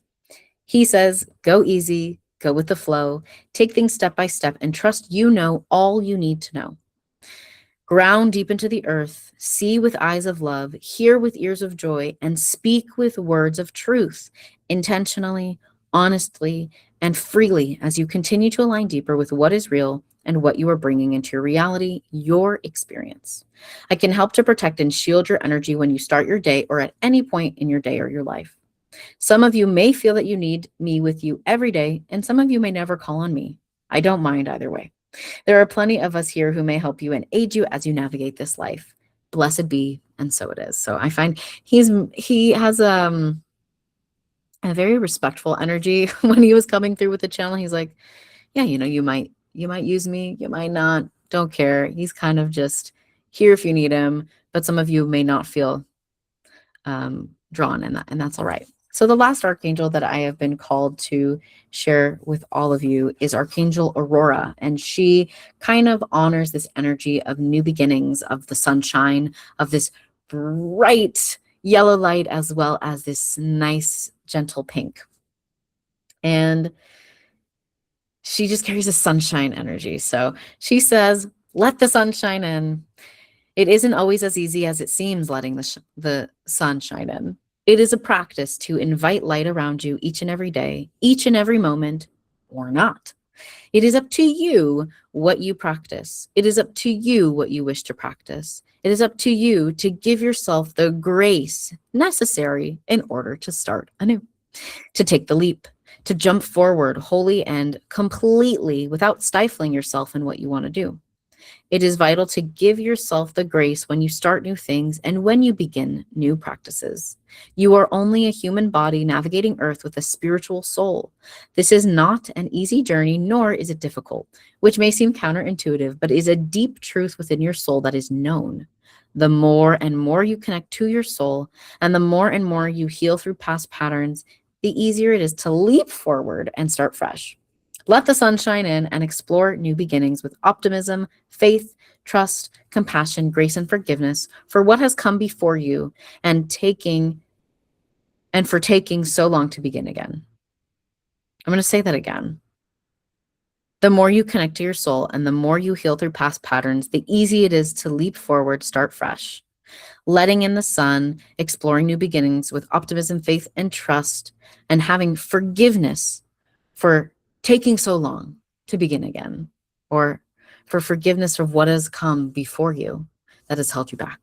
He says, go easy, go with the flow, take things step by step, and trust you know all you need to know. Ground deep into the earth, see with eyes of love, hear with ears of joy, and speak with words of truth, intentionally, honestly, and freely as you continue to align deeper with what is real and what you are bringing into your reality, your experience. I can help to protect and shield your energy when you start your day or at any point in your day or your life. Some of you may feel that you need me with you every day, and some of you may never call on me. I don't mind either way. There are plenty of us here who may help you and aid you as you navigate this life. Blessed be, and so it is. So I find he has a very respectful energy when he was coming through with the channel. He's like, yeah, you might use me, you might not, don't care. He's kind of just here if you need him, but some of you may not feel drawn in that, and that's all right. So the last archangel that I have been called to share with all of you is Archangel Aurora, and she kind of honors this energy of new beginnings, of the sunshine, of this bright yellow light, as well as this nice gentle pink. And she just carries a sunshine energy. So she says, let the sunshine in. It isn't always as easy as it seems letting the sun shine in. It is a practice to invite light around you each and every day, each and every moment, or not. It is up to you what you practice. It is up to you what you wish to practice. It is up to you to give yourself the grace necessary in order to start anew, to take the leap, to jump forward wholly and completely without stifling yourself in what you want to do. It is vital to give yourself the grace when you start new things and when you begin new practices. You are only a human body navigating Earth with a spiritual soul. This is not an easy journey, nor is it difficult, which may seem counterintuitive, but is a deep truth within your soul that is known. The more and more you connect to your soul, and the more and more you heal through past patterns, the easier it is to leap forward and start fresh. Let the sun shine in and explore new beginnings with optimism, faith, trust, compassion, grace, and forgiveness for what has come before you and for taking so long to begin again. I'm going to say that again. The more you connect to your soul and the more you heal through past patterns, the easier it is to leap forward, start fresh. Letting in the sun, exploring new beginnings with optimism, faith, and trust, and having forgiveness for taking so long to begin again, or for forgiveness of what has come before you that has held you back.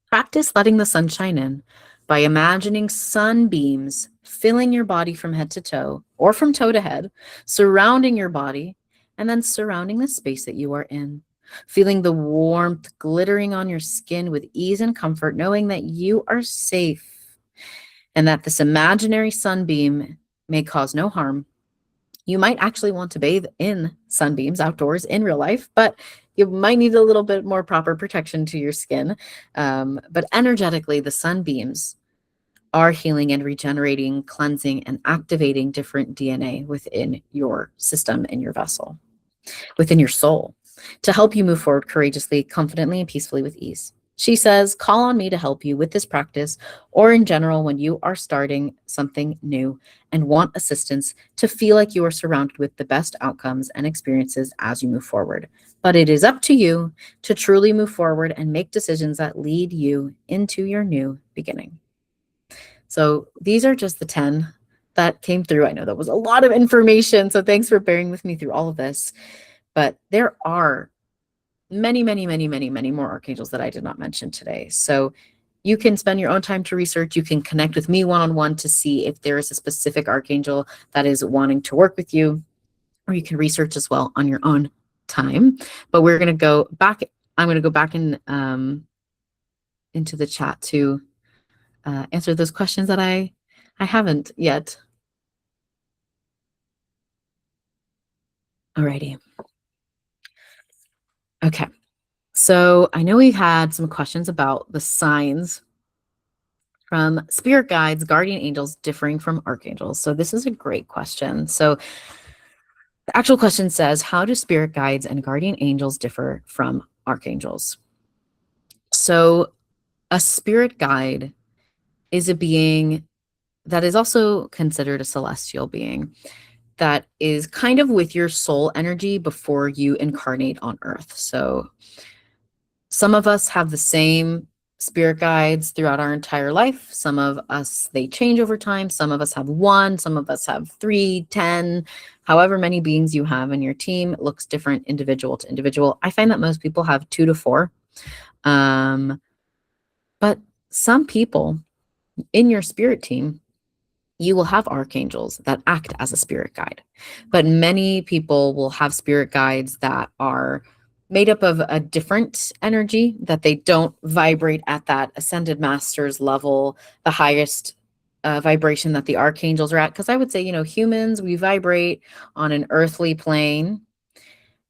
Practice letting the sun shine in by imagining sunbeams filling your body from head to toe or from toe to head, surrounding your body, and then surrounding the space that you are in. Feeling the warmth glittering on your skin with ease and comfort, knowing that you are safe and that this imaginary sunbeam may cause no harm. You might actually want to bathe in sunbeams outdoors in real life, but you might need a little bit more proper protection to your skin. But energetically, the sunbeams are healing and regenerating, cleansing, and activating different DNA within your system, in your vessel, within your soul, to help you move forward courageously, confidently, and peacefully with ease. She says, call on me to help you with this practice, or in general, when you are starting something new and want assistance to feel like you are surrounded with the best outcomes and experiences as you move forward. But it is up to you to truly move forward and make decisions that lead you into your new beginning. So these are just the 10 that came through. I know that was a lot of information, so thanks for bearing with me through all of this. But there are many, many, many, many, many more archangels that I did not mention today. So you can spend your own time to research. You can connect with me one-on-one to see if there is a specific archangel that is wanting to work with you, or you can research as well on your own time. But we're going to go back. I'm going to go back in, into the chat to answer those questions that I haven't yet. Alrighty. Okay. So I know we had some questions about the signs from spirit guides, guardian angels differing from archangels. So this is a great question. So the actual question says, how do spirit guides and guardian angels differ from archangels? So a spirit guide is a being that is also considered a celestial being that is kind of with your soul energy before you incarnate on earth. So some of us have the same spirit guides throughout our entire life. Some of us, they change over time. Some of us have one, some of us have 3, 10, however many beings you have in your team. It looks different individual to individual. I find that most people have 2 to 4. But some people in your spirit team, you will have archangels that act as a spirit guide. But many people will have spirit guides that are made up of a different energy, that they don't vibrate at that ascended master's level, the highest vibration that the archangels are at. Because I would say, humans, we vibrate on an earthly plane.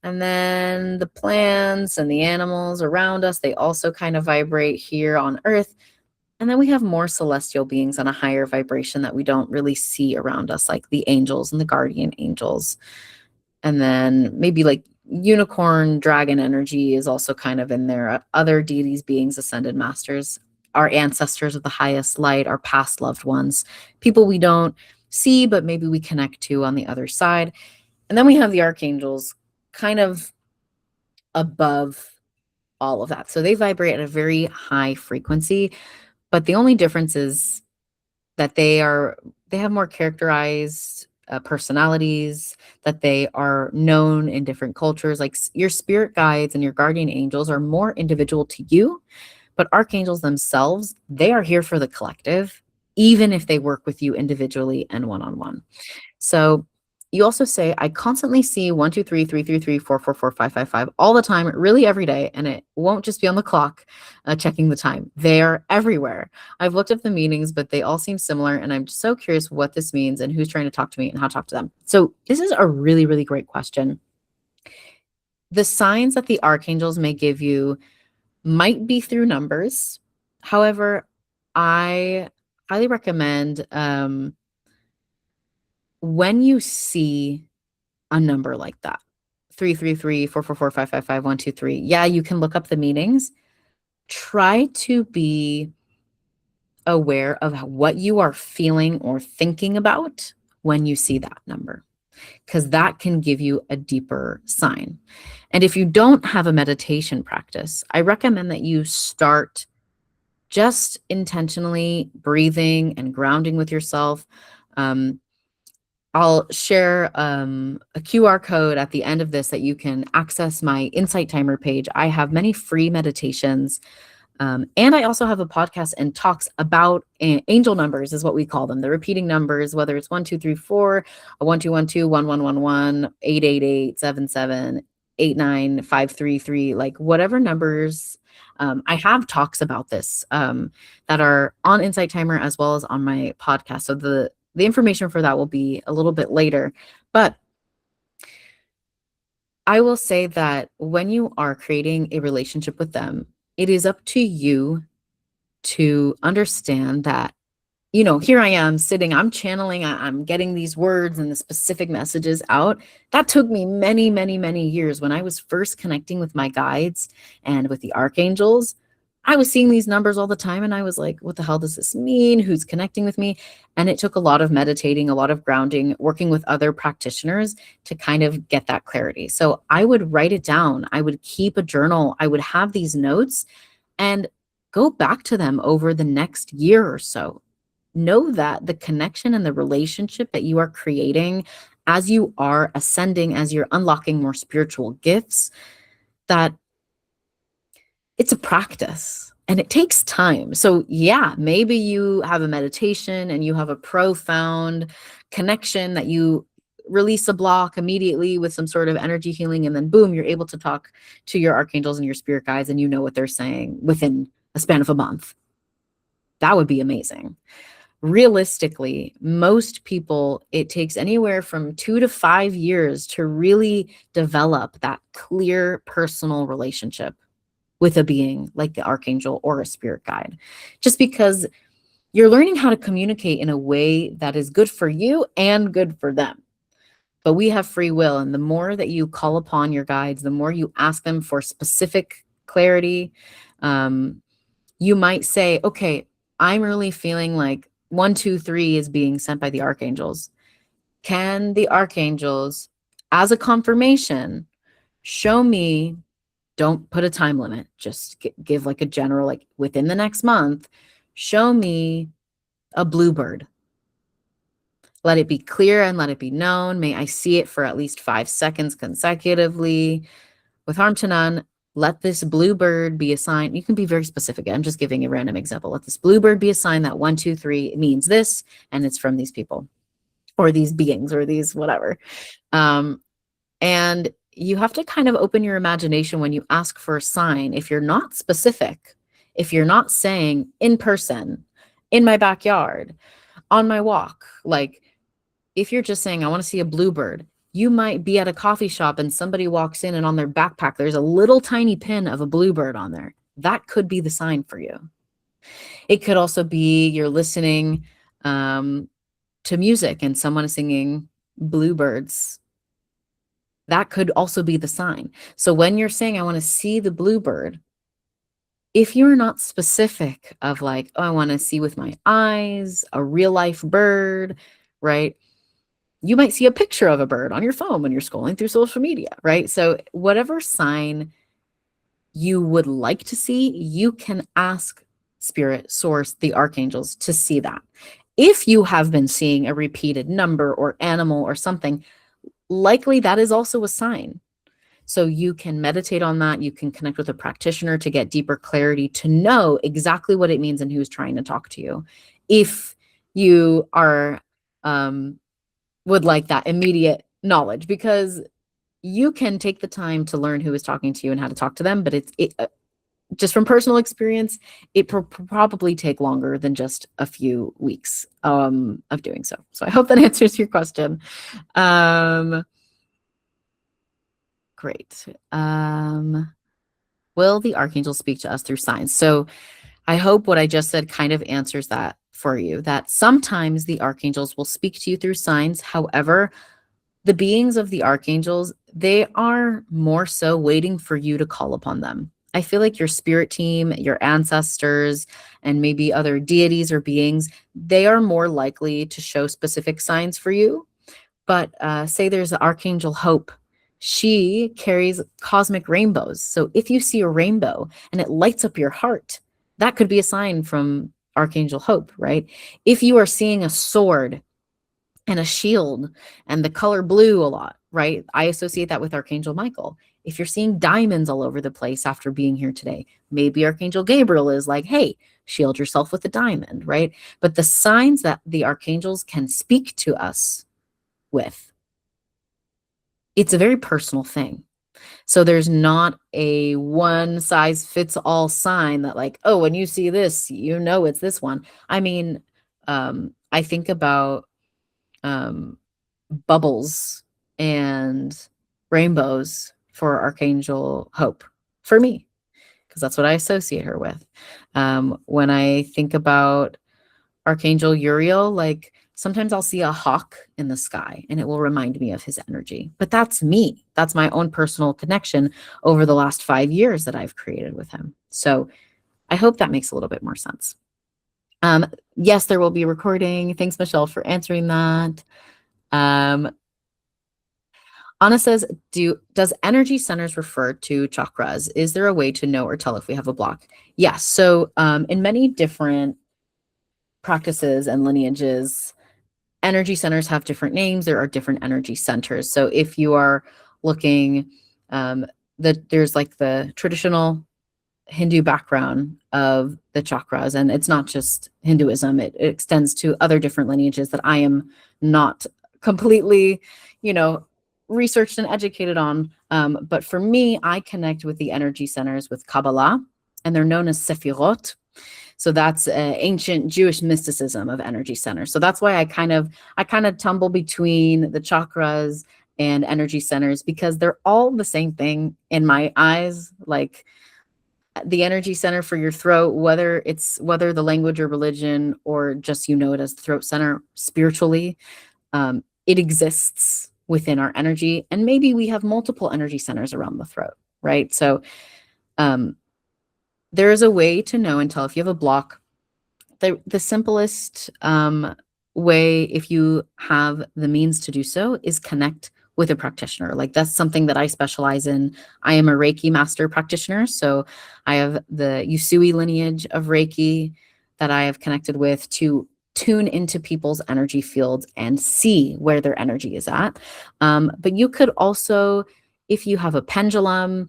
And then the plants and the animals around us, they also kind of vibrate here on Earth. And then we have more celestial beings on a higher vibration that we don't really see around us, like the angels and the guardian angels. And then maybe like unicorn dragon energy is also kind of in there. Other deities, beings, ascended masters, our ancestors of the highest light, our past loved ones, people we don't see, but maybe we connect to on the other side. And then we have the archangels kind of above all of that. So they vibrate at a very high frequency, but the only difference is that they have more characterized personalities, that they are known in different cultures. Like your spirit guides and your guardian angels are more individual to you, but archangels themselves, they are here for the collective, even if they work with you individually and one-on-one. So you also say, I constantly see 1, 2, 3, 3, 3, 3, 4, 4, 4, 5, 5, 5 all the time, really every day. And it won't just be on the clock, checking the time. They're everywhere. I've looked up the meanings, but they all seem similar. And I'm so curious what this means and who's trying to talk to me and how to talk to them. So this is a really, really great question. The signs that the archangels may give you might be through numbers. However, I highly recommend when you see a number like that, 333, 444, 555, 123. Yeah, you can look up the meanings. Try to be aware of what you are feeling or thinking about when you see that number, because that can give you a deeper sign. And if you don't have a meditation practice, I recommend that you start just intentionally breathing and grounding with yourself. I'll share a QR code at the end of this that you can access my Insight Timer page. I have many free meditations. And I also have a podcast and talks about angel numbers, is what we call them. The repeating numbers, whether it's 1, 2, 3, 4, 1, 2, 1, 2, 1, 1, 1, 1, 8, 8, 8, 7, 7, 8, 9, 5, 3, 3, like whatever numbers. I have talks about this that are on Insight Timer as well as on my podcast. So the information for that will be a little bit later. But I will say that when you are creating a relationship with them, it is up to you to understand that, here I am sitting, I'm channeling, I'm getting these words and the specific messages out. That took me many, many, many years. When I was first connecting with my guides and with the archangels, I was seeing these numbers all the time and I was like, what the hell does this mean? Who's connecting with me? And it took a lot of meditating, a lot of grounding, working with other practitioners to kind of get that clarity. So I would write it down. I would keep a journal. I would have these notes and go back to them over the next year or so. Know that the connection and the relationship that you are creating as you are ascending, as you're unlocking more spiritual gifts, that it's a practice and it takes time. So yeah, maybe you have a meditation and you have a profound connection that you release a block immediately with some sort of energy healing, and then boom, you're able to talk to your archangels and your spirit guides and you know what they're saying within a span of a month. That would be amazing. Realistically, most people, it takes anywhere from 2 to 5 years to really develop that clear personal relationship with a being like the archangel or a spirit guide, just because you're learning how to communicate in a way that is good for you and good for them. But we have free will, and the more that you call upon your guides, the more you ask them for specific clarity. You might say, okay, I'm really feeling like 1, 2, 3 is being sent by the archangels. Can the archangels, as a confirmation, show me, don't put a time limit, just give like a general, like within the next month, show me a bluebird. Let it be clear and let it be known. May I see it for at least 5 seconds consecutively. With harm to none, let this bluebird be a sign. You can be very specific. I'm just giving a random example. Let this bluebird be a sign that 1, 2, 3 means this, and it's from these people or these beings or these whatever. And you have to kind of open your imagination when you ask for a sign. If you're not specific, if you're not saying in person, in my backyard, on my walk. Like if you're just saying, I want to see a bluebird, you might be at a coffee shop and somebody walks in and on their backpack, there's a little tiny pin of a bluebird on there. That could be the sign for you. It could also be you're listening to music and someone is singing bluebirds. That could also be the sign. So when you're saying, I want to see the bluebird, if you're not specific of like, oh, I want to see with my eyes, a real life bird, right? You might see a picture of a bird on your phone when you're scrolling through social media, right? So whatever sign you would like to see, you can ask spirit, source, the archangels to see that. If you have been seeing a repeated number or animal or something, likely that is also a sign. So you can meditate on that. You can connect with a practitioner to get deeper clarity, to know exactly what it means and who's trying to talk to you. If you are would like that immediate knowledge, because you can take the time to learn who is talking to you and how to talk to them, but just from personal experience, it probably take longer than just a few weeks of doing so. So I hope that answers your question. Great. Will the archangel speak to us through signs? So I hope what I just said kind of answers that for you, that sometimes the archangels will speak to you through signs. However, the beings of the archangels, they are more so waiting for you to call upon them. I feel like your spirit team, your ancestors, and maybe other deities or beings, they are more likely to show specific signs for you. But say there's the Archangel Hope. She carries cosmic rainbows. So if you see a rainbow and it lights up your heart, that could be a sign from Archangel Hope, right? If you are seeing a sword and a shield and the color blue a lot, right? I associate that with Archangel Michael. If you're seeing diamonds all over the place after being here today, maybe Archangel Gabriel is like, hey, shield yourself with a diamond, right? But the signs that the archangels can speak to us with, it's a very personal thing. So there's not a one size fits all sign that like, oh, when you see this, you know it's this one. I mean, I think about bubbles and rainbows for Archangel Hope for me, because that's what I associate her with. When I think about Archangel Uriel, like sometimes I'll see a hawk in the sky and it will remind me of his energy. But that's me. That's my own personal connection over the last 5 years that I've created with him. So I hope that makes a little bit more sense. Yes, there will be a recording. Thanks, Michelle, for answering that. Anna says, does energy centers refer to chakras? Is there a way to know or tell if we have a block? Yes. So in many different practices and lineages, energy centers have different names. There are different energy centers. So if you are looking, there's like the traditional Hindu background of the chakras, and it's not just Hinduism. It extends to other different lineages that I am not completely, researched and educated on. But for me, I connect with the energy centers with Kabbalah, and they're known as Sefirot. So that's ancient Jewish mysticism of energy centers. So that's why I kind of tumble between the chakras and energy centers, because they're all the same thing in my eyes. Like the energy center for your throat, whether the language or religion or just it as the throat center spiritually, it exists within our energy. And maybe we have multiple energy centers around the throat, right? So there is a way to know and tell if you have a block. The simplest way, if you have the means to do so, is connect with a practitioner. Like that's something that I specialize in. I am a Reiki master practitioner. So I have the Usui lineage of Reiki that I have connected with to tune into people's energy fields and see where their energy is at. But you could also, if you have a pendulum,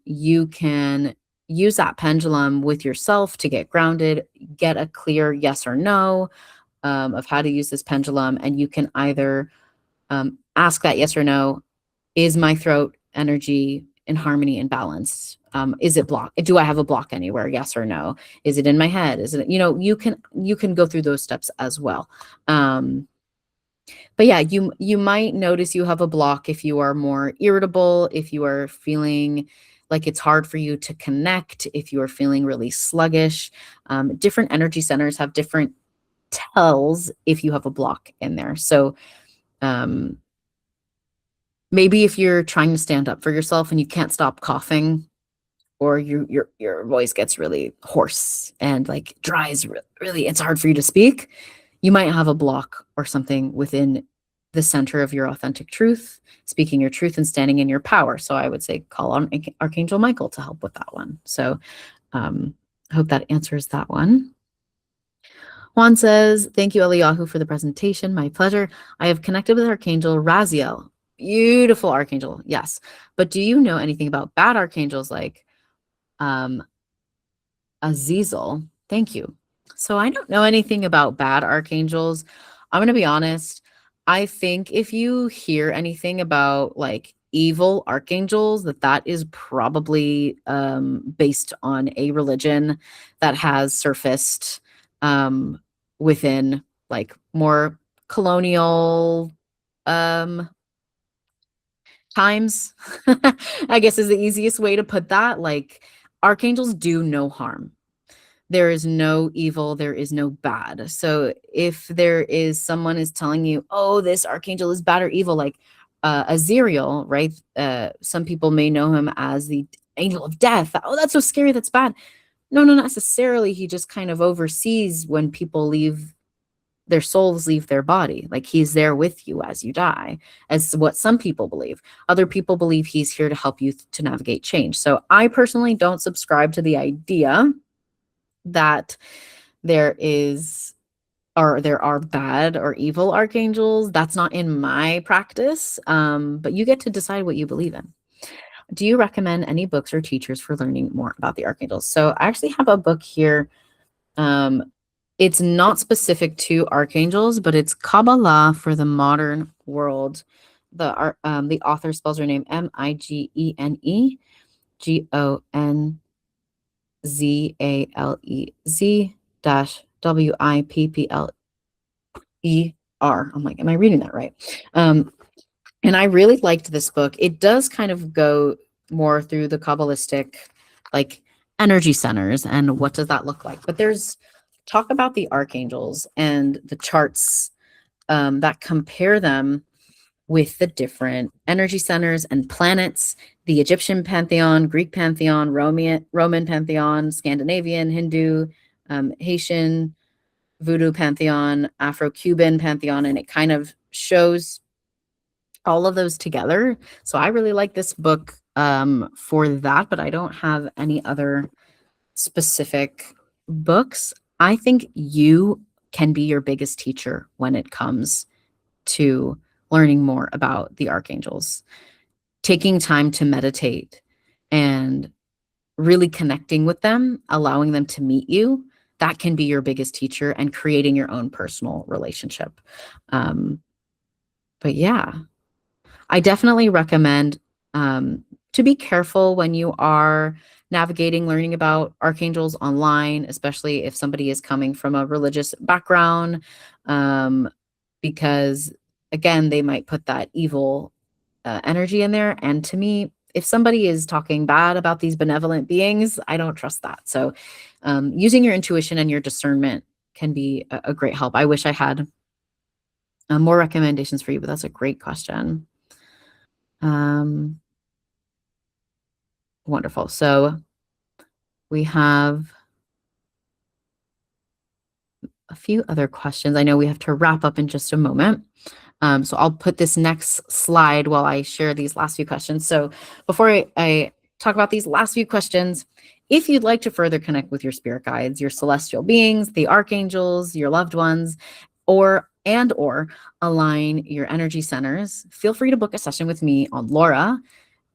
you can use that pendulum with yourself to get grounded, get a clear yes or no of how to use this pendulum. And you can either ask that yes or no, is my throat energy in harmony and balance? Is it blocked? Do I have a block anywhere? Yes or no? Is it in my head? Is it, you can go through those steps as well. But yeah, you might notice you have a block if you are more irritable, if you are feeling like it's hard for you to connect, if you are feeling really sluggish. Different energy centers have different tells if you have a block in there. So maybe if you're trying to stand up for yourself and you can't stop coughing, or your voice gets really hoarse and like dries, really, it's hard for you to speak, you might have a block or something within the center of your authentic truth, speaking your truth and standing in your power. So I would say call on Archangel Michael to help with that one. So I hope that answers that one. Juan says, thank you, Eliyahu, for the presentation. My pleasure. I have connected with Archangel Raziel. Beautiful Archangel. Yes. But do you know anything about bad archangels like Azizel? Thank you. So I don't know anything about bad archangels. I'm going to be honest. I think if you hear anything about like evil archangels, that is probably based on a religion that has surfaced within like more colonial times, I guess is the easiest way to put that. Like archangels do no harm. There is no evil, there is no bad. So if there is someone is telling you, oh, this archangel is bad or evil, like Azariel, right? Some people may know him as the angel of death. Oh, that's so scary, that's bad. No, not necessarily. He just kind of oversees when people leave, their souls leave their body. Like he's there with you as you die, as what some people believe. Other people believe he's here to help you to navigate change. So I personally don't subscribe to the idea that there are bad or evil archangels. That's not in my practice. But you get to decide what you believe in. Do you recommend any books or teachers for learning more about the archangels? So I actually have a book here. It's not specific to archangels, but it's Kabbalah for the Modern World. The author spells her name Migenez-Wippeler. I'm like, am I reading that right? And I really liked this book. It does kind of go more through the Kabbalistic, like energy centers and what does that look like. But there's talk about the archangels and the charts that compare them with the different energy centers and planets, the Egyptian pantheon, Greek pantheon, Roman pantheon, Scandinavian, Hindu, Haitian, Voodoo pantheon, Afro-Cuban pantheon, and it kind of shows all of those together. So I really like this book for that, but I don't have any other specific books. I think you can be your biggest teacher when it comes to learning more about the archangels. Taking time to meditate and really connecting with them, allowing them to meet you, that can be your biggest teacher, and creating your own personal relationship. But yeah, I definitely recommend to be careful when you are navigating learning about archangels online, especially if somebody is coming from a religious background, because again, they might put that evil energy in there. And to me, if somebody is talking bad about these benevolent beings, I don't trust that. So using your intuition and your discernment can be a great help. I wish I had more recommendations for you, but that's a great question. Wonderful. So we have a few other questions. I know we have to wrap up in just a moment. So I'll put this next slide while I share these last few questions. So before I talk about these last few questions, if you'd like to further connect with your spirit guides, your celestial beings, the archangels, your loved ones, or align your energy centers, feel free to book a session with me on Laura.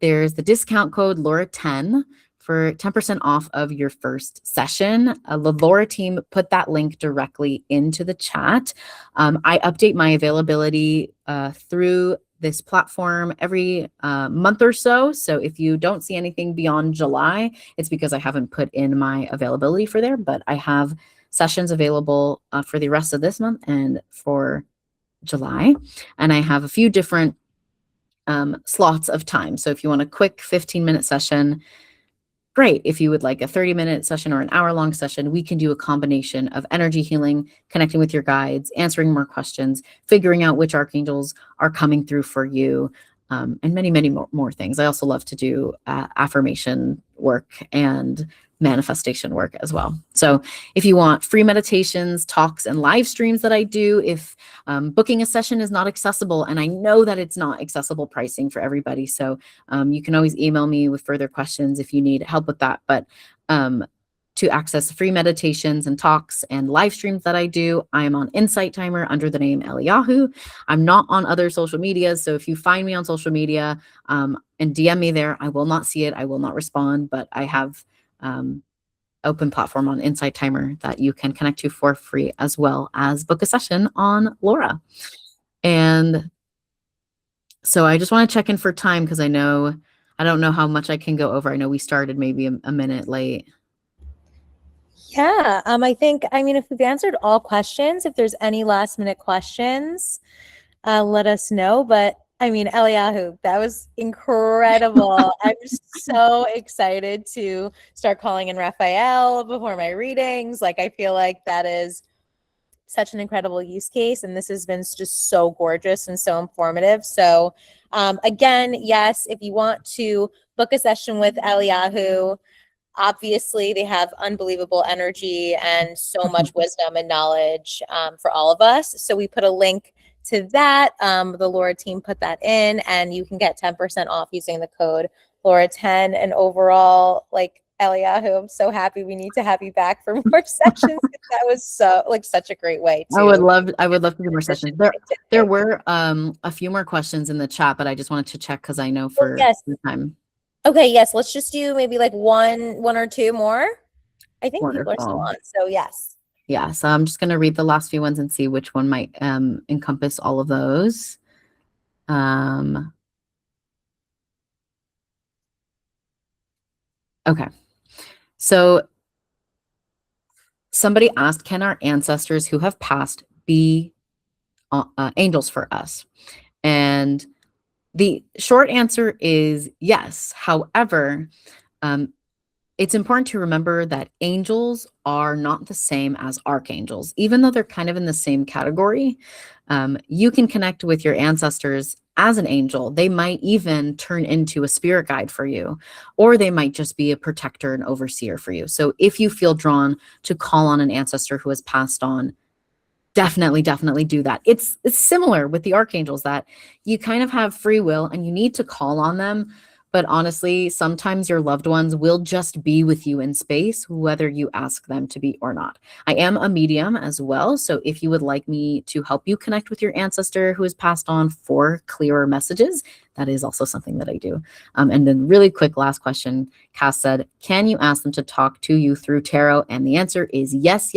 There's the discount code Laura10 for 10% off of your first session. The Laura team put that link directly into the chat. I update my availability through this platform every month or so. So if you don't see anything beyond July, it's because I haven't put in my availability for there, but I have sessions available for the rest of this month and for July. And I have a few different slots of time. So if you want a quick 15-minute session, great. If you would like a 30-minute session or an hour-long session, we can do a combination of energy healing, connecting with your guides, answering more questions, figuring out which archangels are coming through for you, and many, many more things. I also love to do affirmation work and manifestation work as well. So if you want free meditations, talks, and live streams that I do, if booking a session is not accessible, and I know that it's not accessible pricing for everybody, so you can always email me with further questions if you need help with that. But to access free meditations and talks and live streams that I do, I am on Insight Timer under the name Eliyaju. I'm not on other social medias, so if you find me on social media and DM me there, I will not see it. I will not respond, but I have open platform on Insight Timer that you can connect to for free, as well as book a session on Laura. And so I just want to check in for time because I don't know how much I can go over. I know we started maybe a minute late. Yeah, I mean, if we've answered all questions, if there's any last minute questions, let us know. But I mean, Eliyaju, that was incredible. I'm so excited to start calling in Raphael before my readings. Like, I feel like that is such an incredible use case, and this has been just so gorgeous and so informative. So again, yes, if you want to book a session with Eliyaju, obviously they have unbelievable energy and so much wisdom and knowledge for all of us. So we put a link to that. The Laura team put that in, and you can get 10% off using the code Laura10. And overall, like, Eliyaju, I'm so happy we need to have you back for more sessions. That was such a great way to. I would love to do more sessions. There were a few more questions in the chat, but I just wanted to check because I know for the time. Okay, yes, let's just do maybe like one or two more. I think Wonderful. People are still on, so yes. Yeah, so I'm just going to read the last few ones and see which one might encompass all of those. Okay, so somebody asked, can our ancestors who have passed be angels for us? And the short answer is yes. However, it's important to remember that angels are not the same as archangels, even though they're kind of in the same category. You can connect with your ancestors as an angel. They might even turn into a spirit guide for you, or they might just be a protector and overseer for you. So if you feel drawn to call on an ancestor who has passed on, definitely do that. It's similar with the archangels, that you kind of have free will and you need to call on them. But honestly, sometimes your loved ones will just be with you in space, whether you ask them to be or not. I am a medium as well. So if you would like me to help you connect with your ancestor who has passed on for clearer messages, that is also something that I do. And then really quick last question, Cass said, can you ask them to talk to you through tarot? And the answer is yes.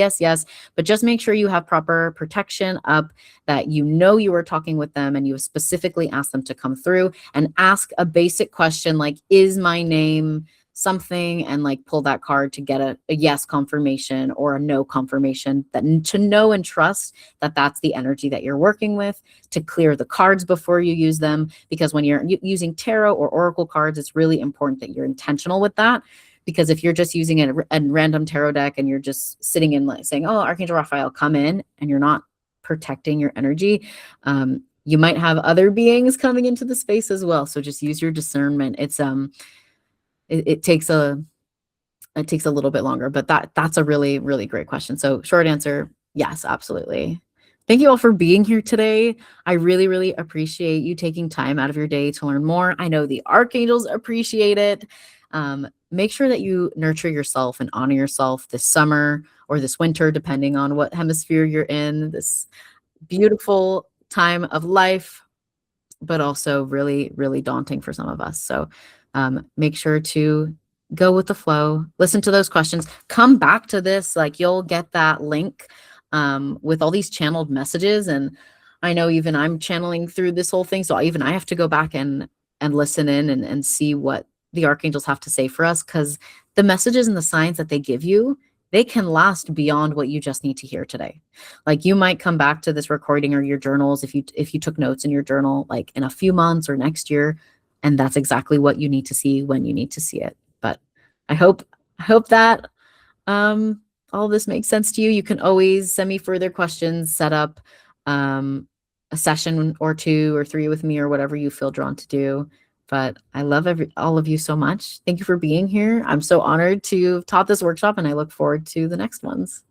But just make sure you have proper protection up, that you know you are talking with them and you have specifically asked them to come through, and ask a basic question like, is my name something, and like pull that card to get a yes confirmation or a no confirmation, that to know and trust that that's the energy that you're working with, to clear the cards before you use them. Because when you're using tarot or oracle cards, it's really important that you're intentional with that. Because if you're just using a random tarot deck and you're just sitting in like saying, oh, Archangel Raphael, come in, and you're not protecting your energy, you might have other beings coming into the space as well. So just use your discernment. It's it takes a little bit longer, but that's a really, really great question. So short answer, yes, absolutely. Thank you all for being here today. I really, really appreciate you taking time out of your day to learn more. I know the archangels appreciate it. Make sure that you nurture yourself and honor yourself this summer or this winter, depending on what hemisphere you're in, this beautiful time of life, but also really, really daunting for some of us. So make sure to go with the flow, listen to those questions, come back to this, like you'll get that link with all these channeled messages. And I know even I'm channeling through this whole thing. So even I have to go back and listen in and see what the archangels have to say for us, because the messages and the signs that they give you, they can last beyond what you just need to hear today. Like you might come back to this recording or your journals if you took notes in your journal like in a few months or next year, and that's exactly what you need to see when you need to see it. But I hope that all this makes sense to you. You can always send me further questions, set up um, a session or 2 or 3 with me or whatever you feel drawn to do. But I love all of you so much. Thank you for being here. I'm so honored to have taught this workshop, and I look forward to the next ones.